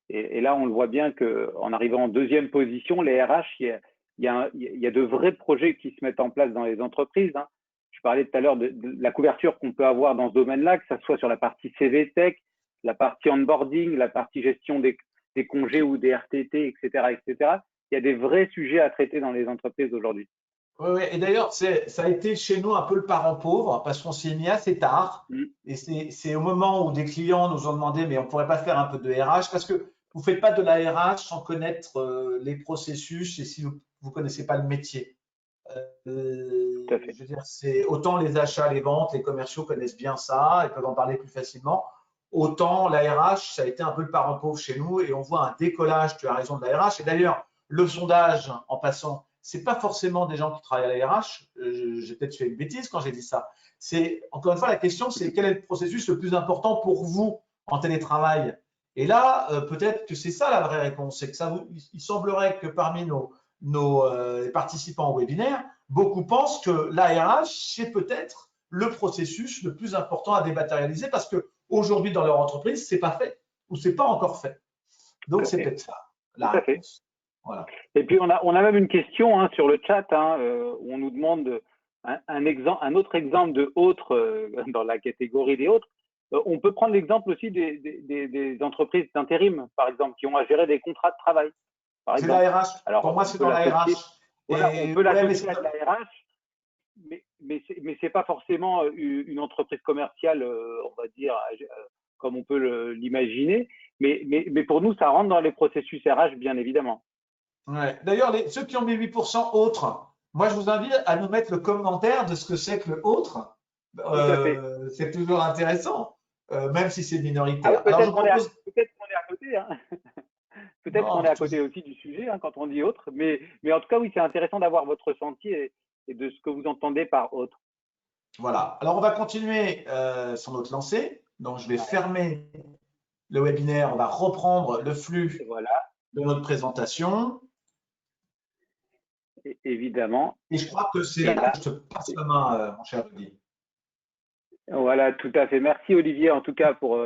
B: Et là, on le voit bien qu'en arrivant en deuxième position, les RH, il y a de vrais projets qui se mettent en place dans les entreprises. Hein. Je parlais tout à l'heure de la couverture qu'on peut avoir dans ce domaine-là, que ce soit sur la partie CV Tech, la partie onboarding, la partie gestion des congés ou des RTT, etc., etc. Il y a des vrais sujets à traiter dans les entreprises aujourd'hui.
A: Oui, oui. Et d'ailleurs, ça a été chez nous un peu le parent pauvre parce qu'on s'y est mis assez tard.
B: Mm.
A: Et c'est au moment où des clients nous ont demandé, mais on pourrait pas faire un peu de RH parce que vous faites pas de la RH sans connaître les processus et si vous connaissez pas le métier.
B: Tout à fait.
A: Je veux dire, c'est autant les achats, les ventes, les commerciaux connaissent bien ça, ils peuvent en parler plus facilement. Autant la RH, ça a été un peu le parent pauvre chez nous et on voit un décollage, tu as raison, de la RH. Et d'ailleurs, le sondage, en passant, c'est pas forcément des gens qui travaillent à la RH. J'ai peut-être fait une bêtise quand j'ai dit ça. C'est encore une fois la question, c'est quel est le processus le plus important pour vous en télétravail? Et là, peut-être que c'est ça la vraie réponse, c'est que il semblerait que parmi nos participants au webinaire, beaucoup pensent que l'ARH, c'est peut-être le processus le plus important à dématérialiser parce qu'aujourd'hui, dans leur entreprise, c'est pas fait ou c'est pas encore fait.
B: Tout
A: Donc,
B: à
A: c'est
B: fait.
A: peut-être ça, la
B: Tout à fait.
A: réponse. Voilà.
B: Et puis, on a même une question hein, sur le chat hein, où on nous demande un autre exemple de autres dans la catégorie des autres. On peut prendre l'exemple aussi des entreprises d'intérim, par exemple, qui ont à gérer des contrats de travail, par
A: C'est
B: exemple.
A: l'ARH. Pour
B: Alors,
A: moi,
B: on
A: c'est
B: peut
A: dans
B: l'associer,
A: l'ARH.
B: voilà, on
A: Et
B: peut
A: ouais, mais
B: l'associer à de la RH, mais c'est pas forcément une entreprise commerciale, on va dire, comme on peut l'imaginer. Mais pour nous, ça rentre dans les processus RH, bien évidemment.
A: ouais. D'ailleurs, ceux qui ont mis 8% autres, moi, je vous invite à nous mettre le commentaire de ce que c'est que le autre.
B: Tout à fait.
A: C'est toujours intéressant, même si c'est
B: Ah oui,
A: minoritaire. Alors, je propose…
B: peut-être qu'on est à côté, hein. Peut-être qu'on
A: Non,
B: est à côté aussi du sujet hein, quand on dit autre, mais en tout cas, oui, c'est intéressant d'avoir votre ressenti et de ce que vous entendez par autre.
A: voilà. Alors, on va continuer sur notre lancée. Donc, je vais
B: Ouais.
A: fermer le webinaire. On va reprendre le
B: Et
A: flux
B: voilà,
A: de notre présentation.
B: évidemment.
A: Et je crois que c'est
B: Et
A: là
B: là,
A: que je te passe la main, mon cher Rudy.
B: voilà, tout à fait. Merci Olivier, en tout cas, pour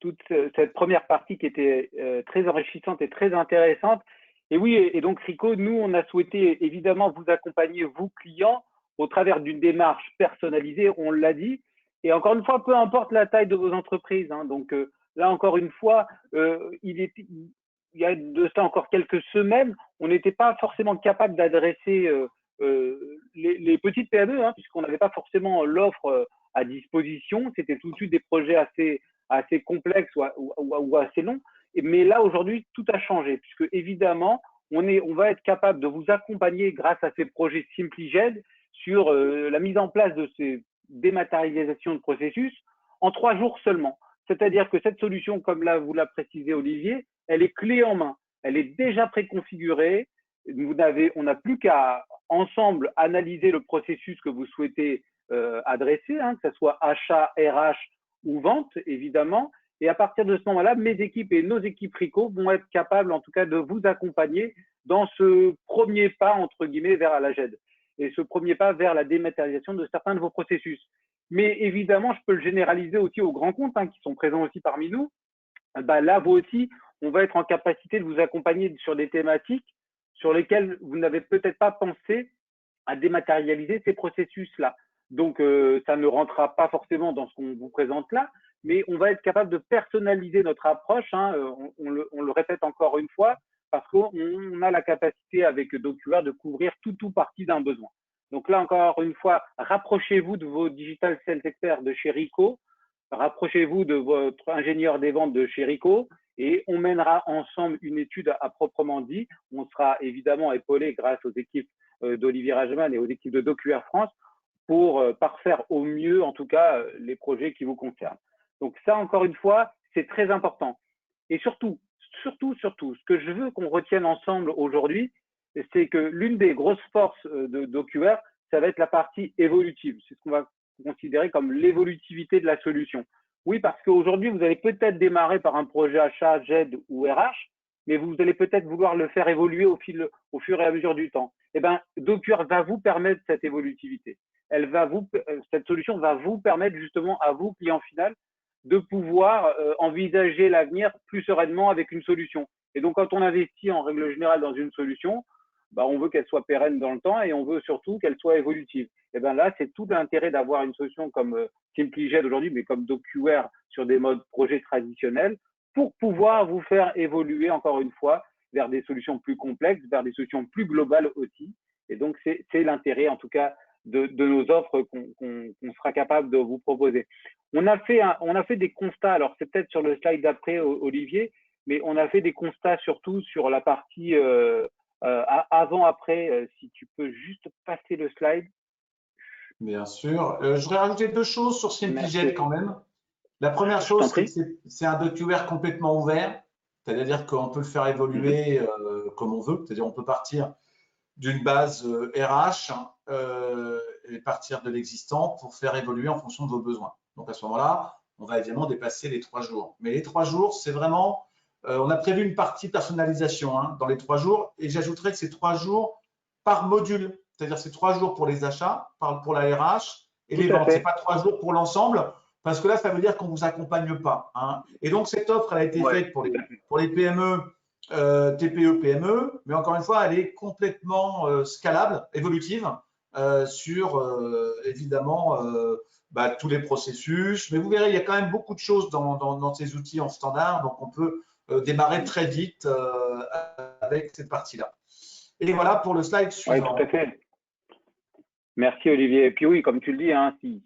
B: toute cette première partie qui était très enrichissante et très intéressante. Et oui, et donc Rico, nous, on a souhaité évidemment vous accompagner, vous clients, au travers d'une démarche personnalisée, on l'a dit. Et encore une fois, peu importe la taille de vos entreprises. Hein, donc là, encore une fois, il y a de ça encore quelques semaines, on n'était pas forcément capable d'adresser les petites PME, hein, puisqu'on n'avait pas forcément l'offre à disposition. C'était tout de suite des projets assez complexes ou assez longs. Mais là, aujourd'hui, tout a changé, puisque évidemment, on va être capable de vous accompagner grâce à ces projets SimplyGed sur la mise en place de ces dématérialisations de processus en 3 jours seulement. C'est-à-dire que cette solution, comme là vous l'a précisé Olivier, elle est clé en main. Elle est déjà préconfigurée. On n'a plus qu'à ensemble analyser le processus que vous souhaitez adresser, hein, que ce soit achat, RH ou vente, évidemment. Et à partir de ce moment-là, mes équipes et nos équipes RICO vont être capables, en tout cas, de vous accompagner dans ce premier pas, entre guillemets, vers la GED et ce premier pas vers la dématérialisation de certains de vos processus. Mais évidemment, je peux le généraliser aussi aux grands comptes hein, qui sont présents aussi parmi nous. Bah, là, vous aussi, on va être en capacité de vous accompagner sur des thématiques sur lesquelles vous n'avez peut-être pas pensé à dématérialiser ces processus-là. Donc, ça ne rentrera pas forcément dans ce qu'on vous présente là, mais on va être capable de personnaliser notre approche. Hein, on le répète encore une fois, parce qu'on a la capacité avec DocuWare de couvrir tout partie d'un besoin. Donc là, encore une fois, rapprochez-vous de vos digital sales experts de chez Rico, rapprochez-vous de votre ingénieur des ventes de chez Rico, et on mènera ensemble une étude à proprement dit. On sera évidemment épaulé grâce aux équipes d'Olivier Rageman et aux équipes de DocuWare France pour parfaire au mieux, en tout cas, les projets qui vous concernent. Donc ça, encore une fois, c'est très important. Et surtout, ce que je veux qu'on retienne ensemble aujourd'hui, c'est que l'une des grosses forces de DocuWare, ça va être la partie évolutive. C'est ce qu'on va considérer comme l'évolutivité de la solution. Oui, parce qu'aujourd'hui, vous allez peut-être démarrer par un projet achat, GED ou RH, mais vous allez peut-être vouloir le faire évoluer au fur et à mesure du temps. Eh bien, DocuWare va vous permettre cette évolutivité. Cette solution va vous permettre justement à vous, client final, de pouvoir envisager l'avenir plus sereinement avec une solution. Et donc, quand on investit en règle générale dans une solution, on veut qu'elle soit pérenne dans le temps et on veut surtout qu'elle soit évolutive. Et bien là, c'est tout l'intérêt d'avoir une solution comme SimplyJet aujourd'hui, mais comme DocuWare sur des modes projet traditionnels, pour pouvoir vous faire évoluer encore une fois vers des solutions plus complexes, vers des solutions plus globales aussi. Et donc, c'est l'intérêt en tout cas de nos offres qu'on sera capable de vous proposer. On a fait des constats, alors c'est peut-être sur le slide d'après, Olivier, mais on a fait des constats surtout sur la partie avant-après, si tu peux juste passer le slide.
A: Bien sûr. Je voudrais rajouter deux choses sur SimplyJet quand même. La première
B: Je t'en
A: chose, c'est
B: prie.
A: que c'est un DocuWare complètement ouvert, c'est-à-dire qu'on peut le faire évoluer comme on veut, c'est-à-dire on peut partir d'une base RH et partir de l'existant pour faire évoluer en fonction de vos besoins. Donc à ce moment-là, on va évidemment dépasser les 3 jours. Mais les 3 jours, c'est vraiment, on a prévu une partie personnalisation dans les 3 jours et j'ajouterais que c'est 3 jours par module, c'est-à-dire c'est 3 jours pour les achats, pour la RH et
B: Tout
A: les
B: à
A: ventes. C'est
B: fait.
A: pas 3 jours pour l'ensemble parce que là, ça veut dire qu'on ne vous accompagne pas. Et donc cette offre, elle a été
B: Ouais,
A: faite
B: tout à fait.
A: pour les PME TPE, PME, mais encore une fois, elle est complètement scalable, évolutive sur évidemment tous les processus. Mais vous verrez, il y a quand même beaucoup de choses dans ces outils en standard, donc on peut démarrer très vite avec cette partie-là. Et voilà pour le slide
B: Ouais, tout à
A: suivant.
B: fait. Merci Olivier. Et puis oui, comme tu le dis,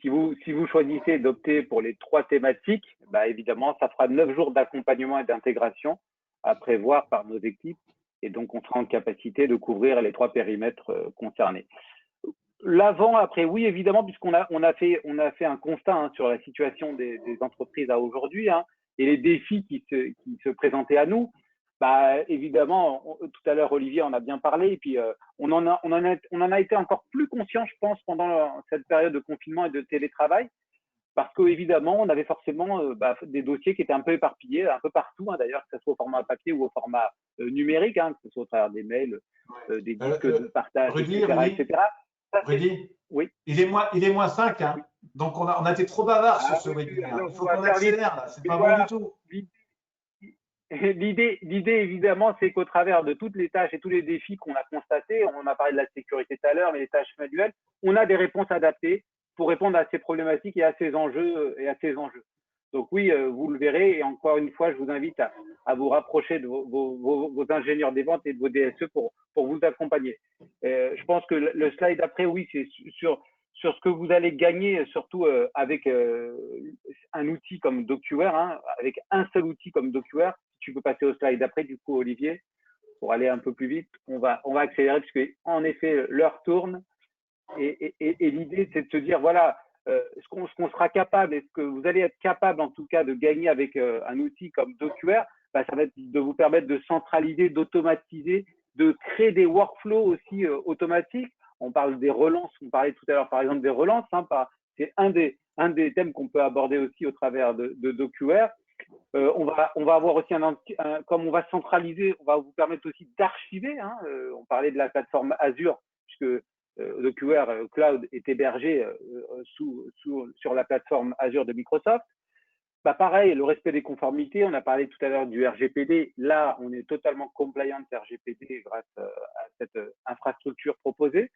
B: si vous choisissez d'opter pour les 3 thématiques, évidemment, ça fera 9 jours d'accompagnement et d'intégration à prévoir par nos équipes. Et donc, on sera en capacité de couvrir les 3 périmètres concernés. L'avant, après, oui, évidemment, puisqu'on a fait un constat sur la situation des entreprises à aujourd'hui et les défis qui se présentaient à nous. Évidemment, tout à l'heure, Olivier en a bien parlé, et puis on en a été encore plus conscient, je pense, pendant cette période de confinement et de télétravail, parce qu'évidemment, on avait forcément des dossiers qui étaient un peu éparpillés, un peu partout, d'ailleurs, que ce soit au format papier ou au format numérique, que ce soit au travers des mails, des disques de partage,
A: Rudy,
B: etc., etc. Ça,
A: Rudy,
B: oui.
A: il est moins 5,
B: Oui.
A: donc on a été trop bavard sur
B: Ah
A: ce
B: oui,
A: webinaire.
B: alors
A: Il
B: on
A: faut
B: va
A: qu'on
B: faire vite.
A: accélère là, c'est
B: Mais
A: pas bon du
B: voilà,
A: tout.
B: l'idée évidemment, c'est qu'au travers de toutes les tâches et tous les défis qu'on a constatés, on a parlé de la sécurité tout à l'heure, mais les tâches manuelles, on a des réponses adaptées pour répondre à ces problématiques et à ces enjeux Donc oui, vous le verrez, et encore une fois, je vous invite à vous rapprocher de vos ingénieurs des ventes et de vos DSE pour vous accompagner. Je pense que le slide d'après, oui, c'est sur ce que vous allez gagner, surtout avec un outil comme DocuWare, avec un seul outil comme DocuWare. Tu peux passer au slide d'après, du coup, Olivier, pour aller un peu plus vite. On va accélérer, puisque en effet, l'heure tourne. Et l'idée, c'est de se dire, voilà, ce qu'on sera capable, et ce que vous allez être capable, en tout cas, de gagner avec un outil comme DocuWare, ça va être de vous permettre de centraliser, d'automatiser, de créer des workflows aussi automatiques. On parle des relances, on parlait tout à l'heure, par exemple, des relances. C'est un des thèmes qu'on peut aborder aussi au travers de DocuWare. On va avoir aussi comme on va centraliser, on va vous permettre aussi d'archiver. On parlait de la plateforme Azure, puisque DocuWare Cloud est hébergé sur la plateforme Azure de Microsoft. Bah pareil, le respect des conformités, on a parlé tout à l'heure du RGPD. Là, on est totalement compliant RGPD grâce à cette infrastructure proposée.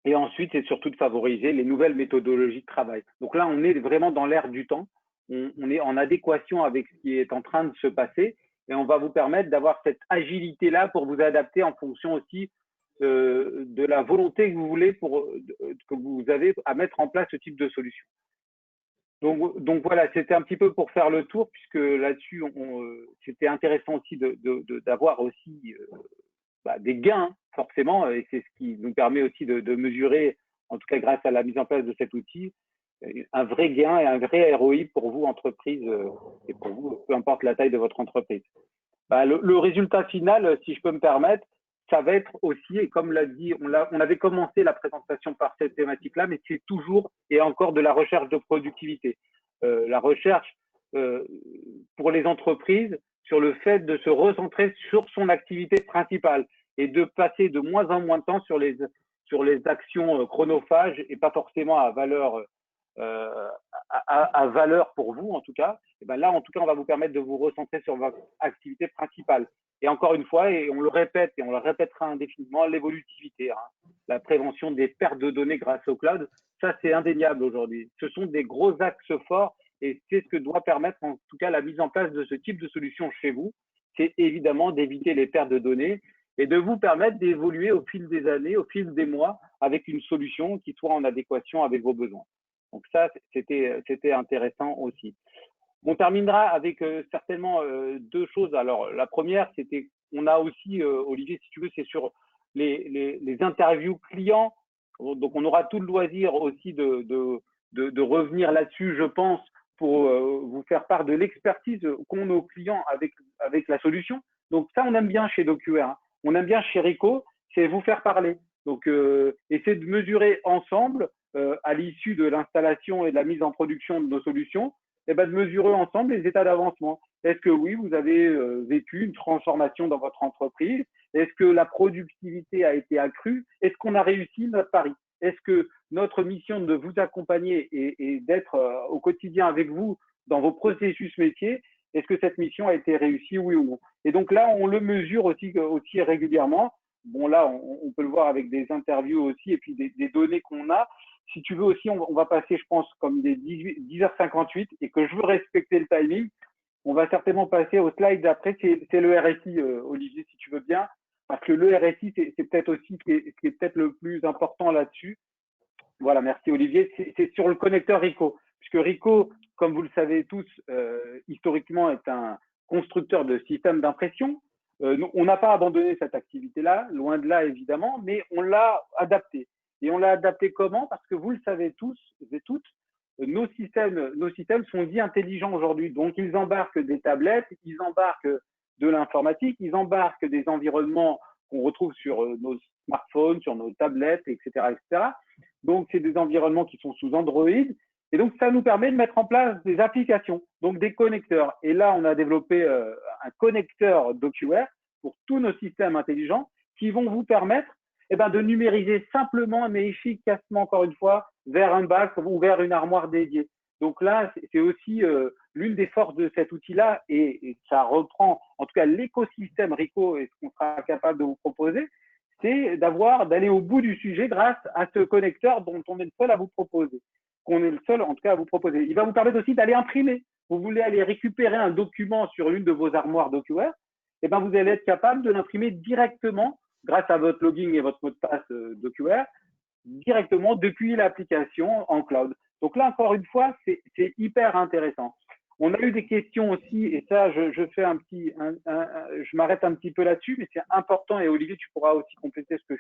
B: Et ensuite, c'est surtout de favoriser les nouvelles méthodologies de travail. Donc là, on est vraiment dans l'ère du temps. On est en adéquation avec ce qui est en train de se passer et on va vous permettre d'avoir cette agilité-là pour vous adapter en fonction aussi de la volonté que vous voulez que vous avez à mettre en place ce type de solution. Donc voilà, c'était un petit peu pour faire le tour, puisque là-dessus, c'était intéressant aussi d'avoir aussi des gains, forcément, et c'est ce qui nous permet aussi de mesurer, en tout cas grâce à la mise en place de cet outil, un vrai gain et un vrai ROI pour vous, entreprise, et pour vous, peu importe la taille de votre entreprise. Le résultat final, si je peux me permettre, ça va être aussi, et comme l'a dit, on avait commencé la présentation par cette thématique-là, mais c'est toujours et encore de la recherche de productivité. La recherche pour les entreprises sur le fait de se recentrer sur son activité principale et de passer de moins en moins de temps sur les actions chronophages et pas forcément à valeur pour vous en tout cas. Et ben là, en tout cas, on va vous permettre de vous recentrer sur votre activité principale. Et encore une fois, et on le répète et on le répétera indéfiniment, l'évolutivité, la prévention des pertes de données grâce au cloud, ça c'est indéniable aujourd'hui. Ce sont des gros axes forts et c'est ce que doit permettre en tout cas la mise en place de ce type de solution chez vous. C'est évidemment d'éviter les pertes de données et de vous permettre d'évoluer au fil des années, au fil des mois, avec une solution qui soit en adéquation avec vos besoins. Donc ça, c'était intéressant aussi. On terminera avec certainement deux choses. Alors, la première, c'était, on a aussi, Olivier, si tu veux, c'est sur les interviews clients. Donc, on aura tout le loisir aussi de revenir là-dessus, je pense, pour vous faire part de l'expertise qu'ont nos clients avec la solution. Donc, ça, on aime bien chez DocuWare. Hein. On aime bien chez Rico, c'est vous faire parler. Donc, essayer de mesurer ensemble, à l'issue de l'installation et de la mise en production de nos solutions, de mesurer ensemble les états d'avancement. Est-ce que oui, vous avez vécu une transformation dans votre entreprise? Est-ce que la productivité a été accrue? Est-ce qu'on a réussi notre pari? Est-ce que notre mission de vous accompagner et d'être au quotidien avec vous dans vos processus métiers, est-ce que cette mission a été réussie, oui ou non? Et donc là, on le mesure aussi régulièrement. Bon, là, on peut le voir avec des interviews aussi et puis des données qu'on a. Si tu veux aussi, on va passer, je pense, comme des 10h58 et que je veux respecter le timing, on va certainement passer au slide d'après. C'est le RSI, Olivier, si tu veux bien, parce que le RSI, c'est peut-être aussi ce qui est peut-être le plus important là-dessus. Voilà, merci Olivier. C'est sur le connecteur Rico, puisque Rico, comme vous le savez tous, historiquement est un constructeur de systèmes d'impression. On n'a pas abandonné cette activité-là, loin de là évidemment, mais on l'a adapté. Et on l'a adapté comment? Parce que vous le savez tous et toutes, nos systèmes sont dits intelligents aujourd'hui. Donc, ils embarquent des tablettes, ils embarquent de l'informatique, ils embarquent des environnements qu'on retrouve sur nos smartphones, sur nos tablettes, etc., etc. Donc, c'est des environnements qui sont sous Android. Et donc, ça nous permet de mettre en place des applications, donc des connecteurs. Et là, on a développé un connecteur DocuWare pour tous nos systèmes intelligents qui vont vous permettre de numériser simplement mais efficacement, encore une fois, vers un bac ou vers une armoire dédiée. Donc là, c'est aussi l'une des forces de cet outil-là et ça reprend, en tout cas, l'écosystème Rico et ce qu'on sera capable de vous proposer, c'est d'aller au bout du sujet grâce à ce connecteur dont on est le seul à vous proposer, qu'on est le seul, en tout cas, à vous proposer. Il va vous permettre aussi d'aller imprimer. Vous voulez aller récupérer un document sur une de vos armoires DocuWare, vous allez être capable de l'imprimer directement grâce à votre login et votre mot de passe DocuWare, directement depuis l'application en cloud. Donc là, encore une fois, c'est hyper intéressant. On a eu des questions aussi, et ça, je fais je m'arrête un petit peu là-dessus, mais c'est important, et Olivier, tu pourras aussi compléter ce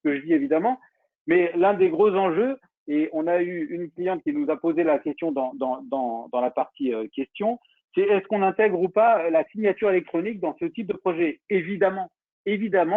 B: que je dis évidemment. Mais l'un des gros enjeux, et on a eu une cliente qui nous a posé la question dans la partie question, c'est est-ce qu'on intègre ou pas la signature électronique dans ce type de projet? Évidemment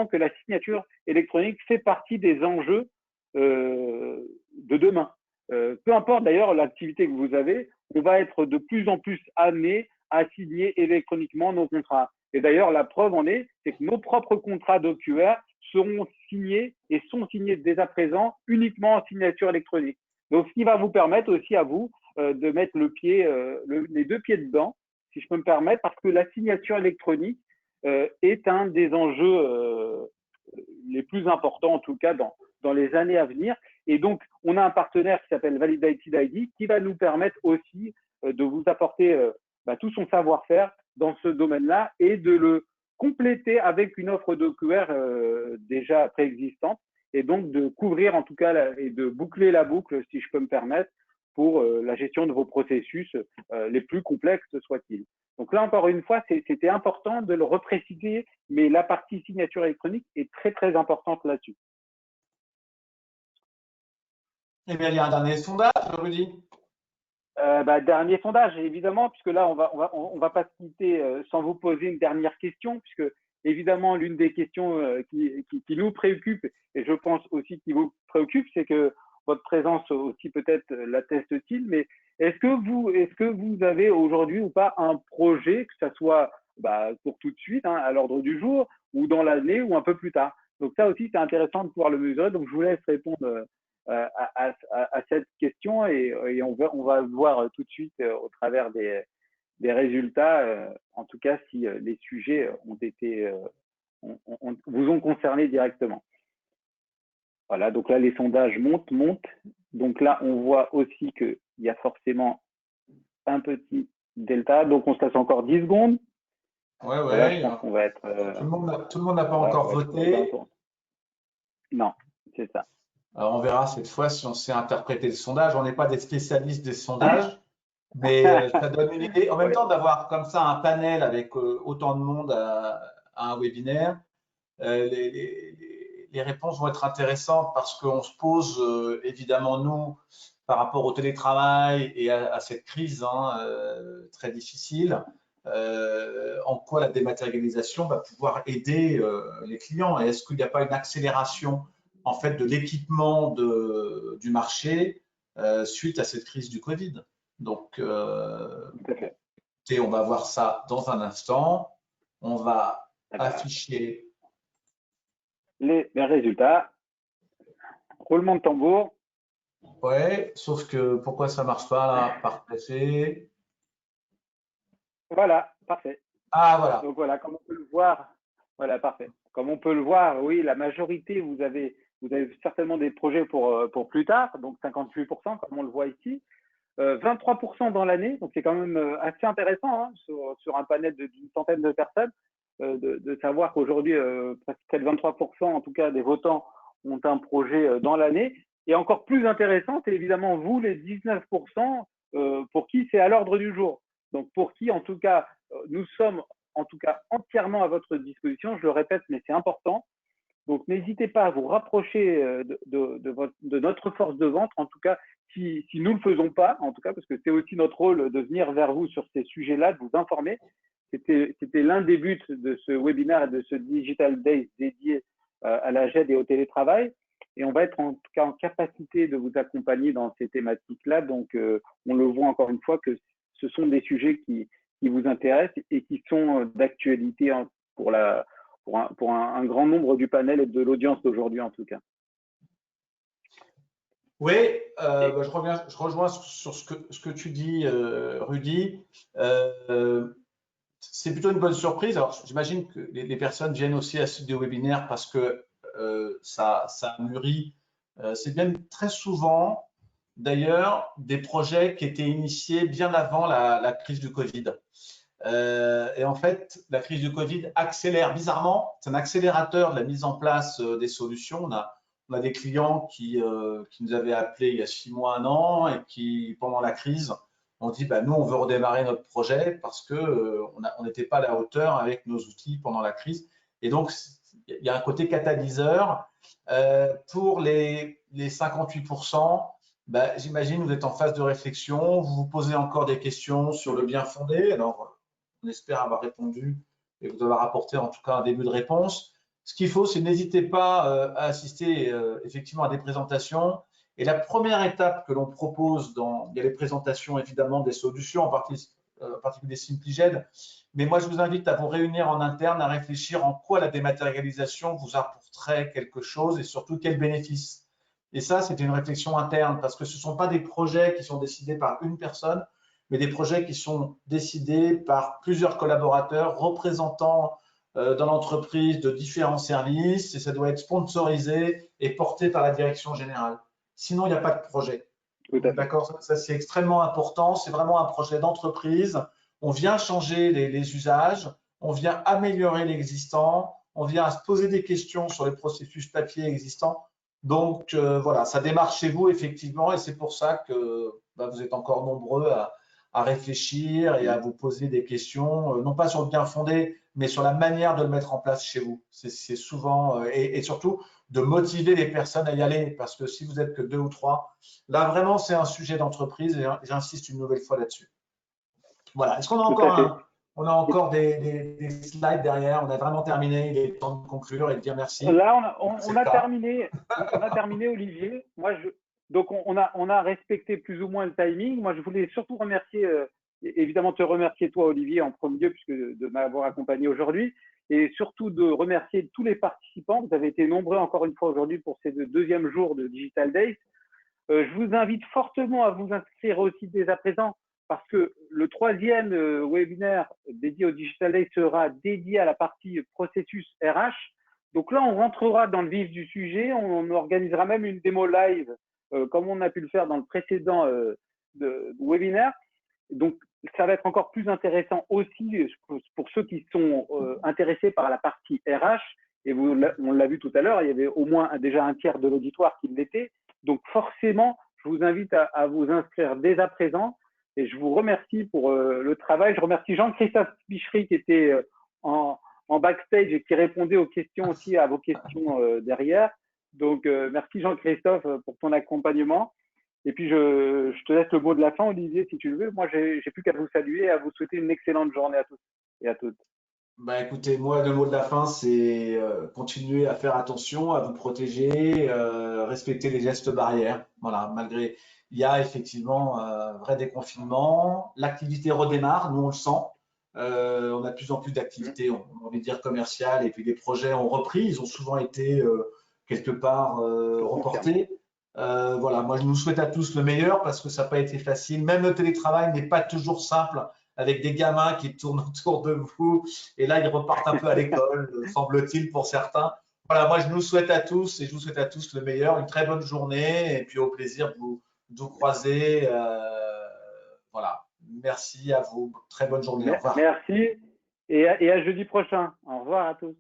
B: que la signature électronique fait partie des enjeux de demain. Peu importe d'ailleurs l'activité que vous avez, on va être de plus en plus amené à signer électroniquement nos contrats. Et d'ailleurs, la preuve en est, c'est que nos propres contrats DocuWare seront signés et sont signés dès à présent uniquement en signature électronique. Donc, ce qui va vous permettre aussi à vous de mettre les deux pieds dedans, si je peux me permettre, parce que la signature électronique est un des enjeux les plus importants, en tout cas dans les années à venir. Et donc, on a un partenaire qui s'appelle Validated ID qui va nous permettre aussi de vous apporter tout son savoir-faire dans ce domaine-là et de le compléter avec une offre d'OQR déjà préexistante et donc de couvrir en tout cas et de boucler la boucle, si je peux me permettre, pour la gestion de vos processus les plus complexes soient-ils. Donc là, encore une fois, c'était important de le repréciser, mais la partie signature électronique est très, très importante là-dessus.
A: Eh bien, il y a un dernier sondage, Rudy.
B: Dernier sondage, évidemment, puisque là, on va pas se quitter sans vous poser une dernière question, puisque évidemment, l'une des questions qui nous préoccupe, et je pense aussi qui vous préoccupe, c'est que votre présence aussi peut-être l'atteste-t-il, mais est-ce que vous avez aujourd'hui ou pas un projet, que ça soit pour tout de suite, hein, à l'ordre du jour, ou dans l'année, ou un peu plus tard? Donc ça aussi, c'est intéressant de pouvoir le mesurer. Donc je vous laisse répondre à cette question et on va voir tout de suite au travers des résultats, en tout cas si les sujets ont été vous ont concerné directement. Voilà, donc là les sondages montent. Donc là on voit aussi qu'il y a forcément un petit delta. Donc on se laisse encore 10 secondes.
A: Ouais.
B: Voilà, je pense qu'on va être.
A: Tout le monde n'a pas encore voté.
B: Non, c'est ça.
A: Alors, on verra cette fois si on sait interpréter le sondage. On n'est pas des spécialistes des sondages, mais ça donne une idée. En même temps, d'avoir comme ça un panel avec autant de monde à un webinaire, les réponses vont être intéressantes parce qu'on se pose évidemment, nous, par rapport au télétravail et à cette crise très difficile, en quoi la dématérialisation va pouvoir aider les clients. Et est-ce qu'il n'y a pas une accélération en fait de l'équipement du marché suite à cette crise du Covid? Donc, on va voir ça dans un instant. On va afficher
B: les résultats. Roulement de tambour.
A: Ouais, sauf que pourquoi ça marche pas là, parfait.
B: Voilà, parfait.
A: Ah voilà.
B: Donc voilà, comme on peut le voir, voilà, parfait. Comme on peut le voir, oui, la majorité, vous avez certainement des projets pour plus tard, donc 58%, comme on le voit ici. 23% dans l'année, donc c'est quand même assez intéressant hein, sur un panel d'une centaine de personnes, de savoir qu'aujourd'hui, près de 23% en tout cas des votants ont un projet dans l'année. Et encore plus intéressant, c'est évidemment vous, les 19%, pour qui c'est à l'ordre du jour. Donc pour qui, en tout cas, nous sommes en tout cas entièrement à votre disposition. Je le répète, mais c'est important. Donc n'hésitez pas à vous rapprocher de notre force de vente, en tout cas si nous ne le faisons pas, en tout cas parce que c'est aussi notre rôle de venir vers vous sur ces sujets-là, de vous informer. C'était l'un des buts de ce webinaire et de ce Digital Days dédié à la GED et au télétravail. Et on va être en tout cas en capacité de vous accompagner dans ces thématiques-là. Donc on le voit encore une fois que ce sont des sujets qui vous intéressent et qui sont d'actualité pour un grand nombre du panel et de l'audience d'aujourd'hui en tout cas.
A: Oui, je rejoins sur ce que tu dis, Rudy. C'est plutôt une bonne surprise. Alors, j'imagine que les personnes viennent aussi à ce webinaire parce que ça mûrit. C'est même très souvent, d'ailleurs, des projets qui étaient initiés bien avant la crise du Covid. Et en fait, la crise du Covid accélère bizarrement. C'est un accélérateur de la mise en place des solutions. On a des clients qui nous avaient appelés il y a 6 mois, 1 an, et qui, pendant la crise, ont dit nous, on veut redémarrer notre projet parce que on n'était pas à la hauteur avec nos outils pendant la crise. Et donc, il y a un côté catalyseur. Pour les 58%, j'imagine vous êtes en phase de réflexion, vous vous posez encore des questions sur le bien fondé. Alors, on espère avoir répondu et vous avoir apporté en tout cas un début de réponse. Ce qu'il faut, c'est n'hésitez pas à assister effectivement à des présentations. Et la première étape que l'on propose, il y a les présentations évidemment des solutions, en particulier SimplyGED, mais moi je vous invite à vous réunir en interne, à réfléchir en quoi la dématérialisation vous apporterait quelque chose et surtout quels bénéfices. Et ça, c'était une réflexion interne parce que ce ne sont pas des projets qui sont décidés par une personne, mais des projets qui sont décidés par plusieurs collaborateurs représentant dans l'entreprise de différents services et ça doit être sponsorisé et porté par la direction générale. Sinon, il n'y a pas de projet.
B: Tout à fait.
A: D'accord, ça c'est extrêmement important. C'est vraiment un projet d'entreprise. On vient changer les usages, on vient améliorer l'existant, on vient se poser des questions sur les processus papier existants. Donc voilà, ça démarre chez vous effectivement, et c'est pour ça que bah, vous êtes encore nombreux à réfléchir et à vous poser des questions, non pas sur le bien fondé, mais sur la manière de le mettre en place chez vous. C'est souvent et surtout de motiver les personnes à y aller, parce que si vous êtes que deux ou trois, là vraiment c'est un sujet d'entreprise et j'insiste une nouvelle fois là-dessus. Voilà. Est-ce qu'on a
B: Tout
A: encore
B: à fait.
A: on a encore des slides derrière? On a vraiment terminé. Il est temps de conclure et de dire merci.
B: Là,
A: C'est
B: on
A: le
B: a
A: cas.
B: terminé, on a terminé, Olivier. Moi, donc on a respecté plus ou moins le timing. Moi, je voulais surtout remercier, évidemment te remercier toi, Olivier, en premier lieu, puisque de m'avoir accompagné aujourd'hui, et surtout de remercier tous les participants. Vous avez été nombreux encore une fois aujourd'hui pour ces deuxième jour de Digital Days. Je vous invite fortement à vous inscrire aussi dès à présent parce que le troisième webinaire dédié au Digital Day sera dédié à la partie processus RH. Donc là, on rentrera dans le vif du sujet. On organisera même une démo live comme on a pu le faire dans le précédent webinaire. Donc, ça va être encore plus intéressant aussi pour ceux qui sont intéressés par la partie RH. Et on l'a vu tout à l'heure, il y avait au moins déjà un tiers de l'auditoire qui l'était. Donc, forcément, je vous invite à vous inscrire dès à présent. Et je vous remercie pour le travail. Je remercie Jean-Christophe Pichery qui était en backstage et qui répondait aux questions aussi, à vos questions derrière. Donc, merci Jean-Christophe pour ton accompagnement. Et puis, je te laisse le mot de la fin, Olivier, si tu le veux. Moi, j'ai plus qu'à vous saluer et à vous souhaiter une excellente journée à tous et à toutes.
A: Bah, écoutez, moi, le mot de la fin, c'est continuer à faire attention, à vous protéger, respecter les gestes barrières. Voilà, malgré, il y a effectivement un vrai déconfinement. L'activité redémarre, nous on le sent. On a de plus en plus d'activités, on a envie de dire commerciales, et puis les projets ont repris. Ils ont souvent été quelque part
B: Je confirme.
A: reportés. Voilà, moi je nous souhaite à tous le meilleur parce que ça n'a pas été facile. Même le télétravail n'est pas toujours simple avec des gamins qui tournent autour de vous. Et là, ils repartent un peu à l'école, semble-t-il, pour certains. Voilà, moi, je nous souhaite à tous et je vous souhaite à tous le meilleur, une très bonne journée et puis au plaisir de vous croiser. Voilà, merci à vous. Très bonne journée. Au revoir.
B: Merci et à jeudi prochain. Au revoir à tous.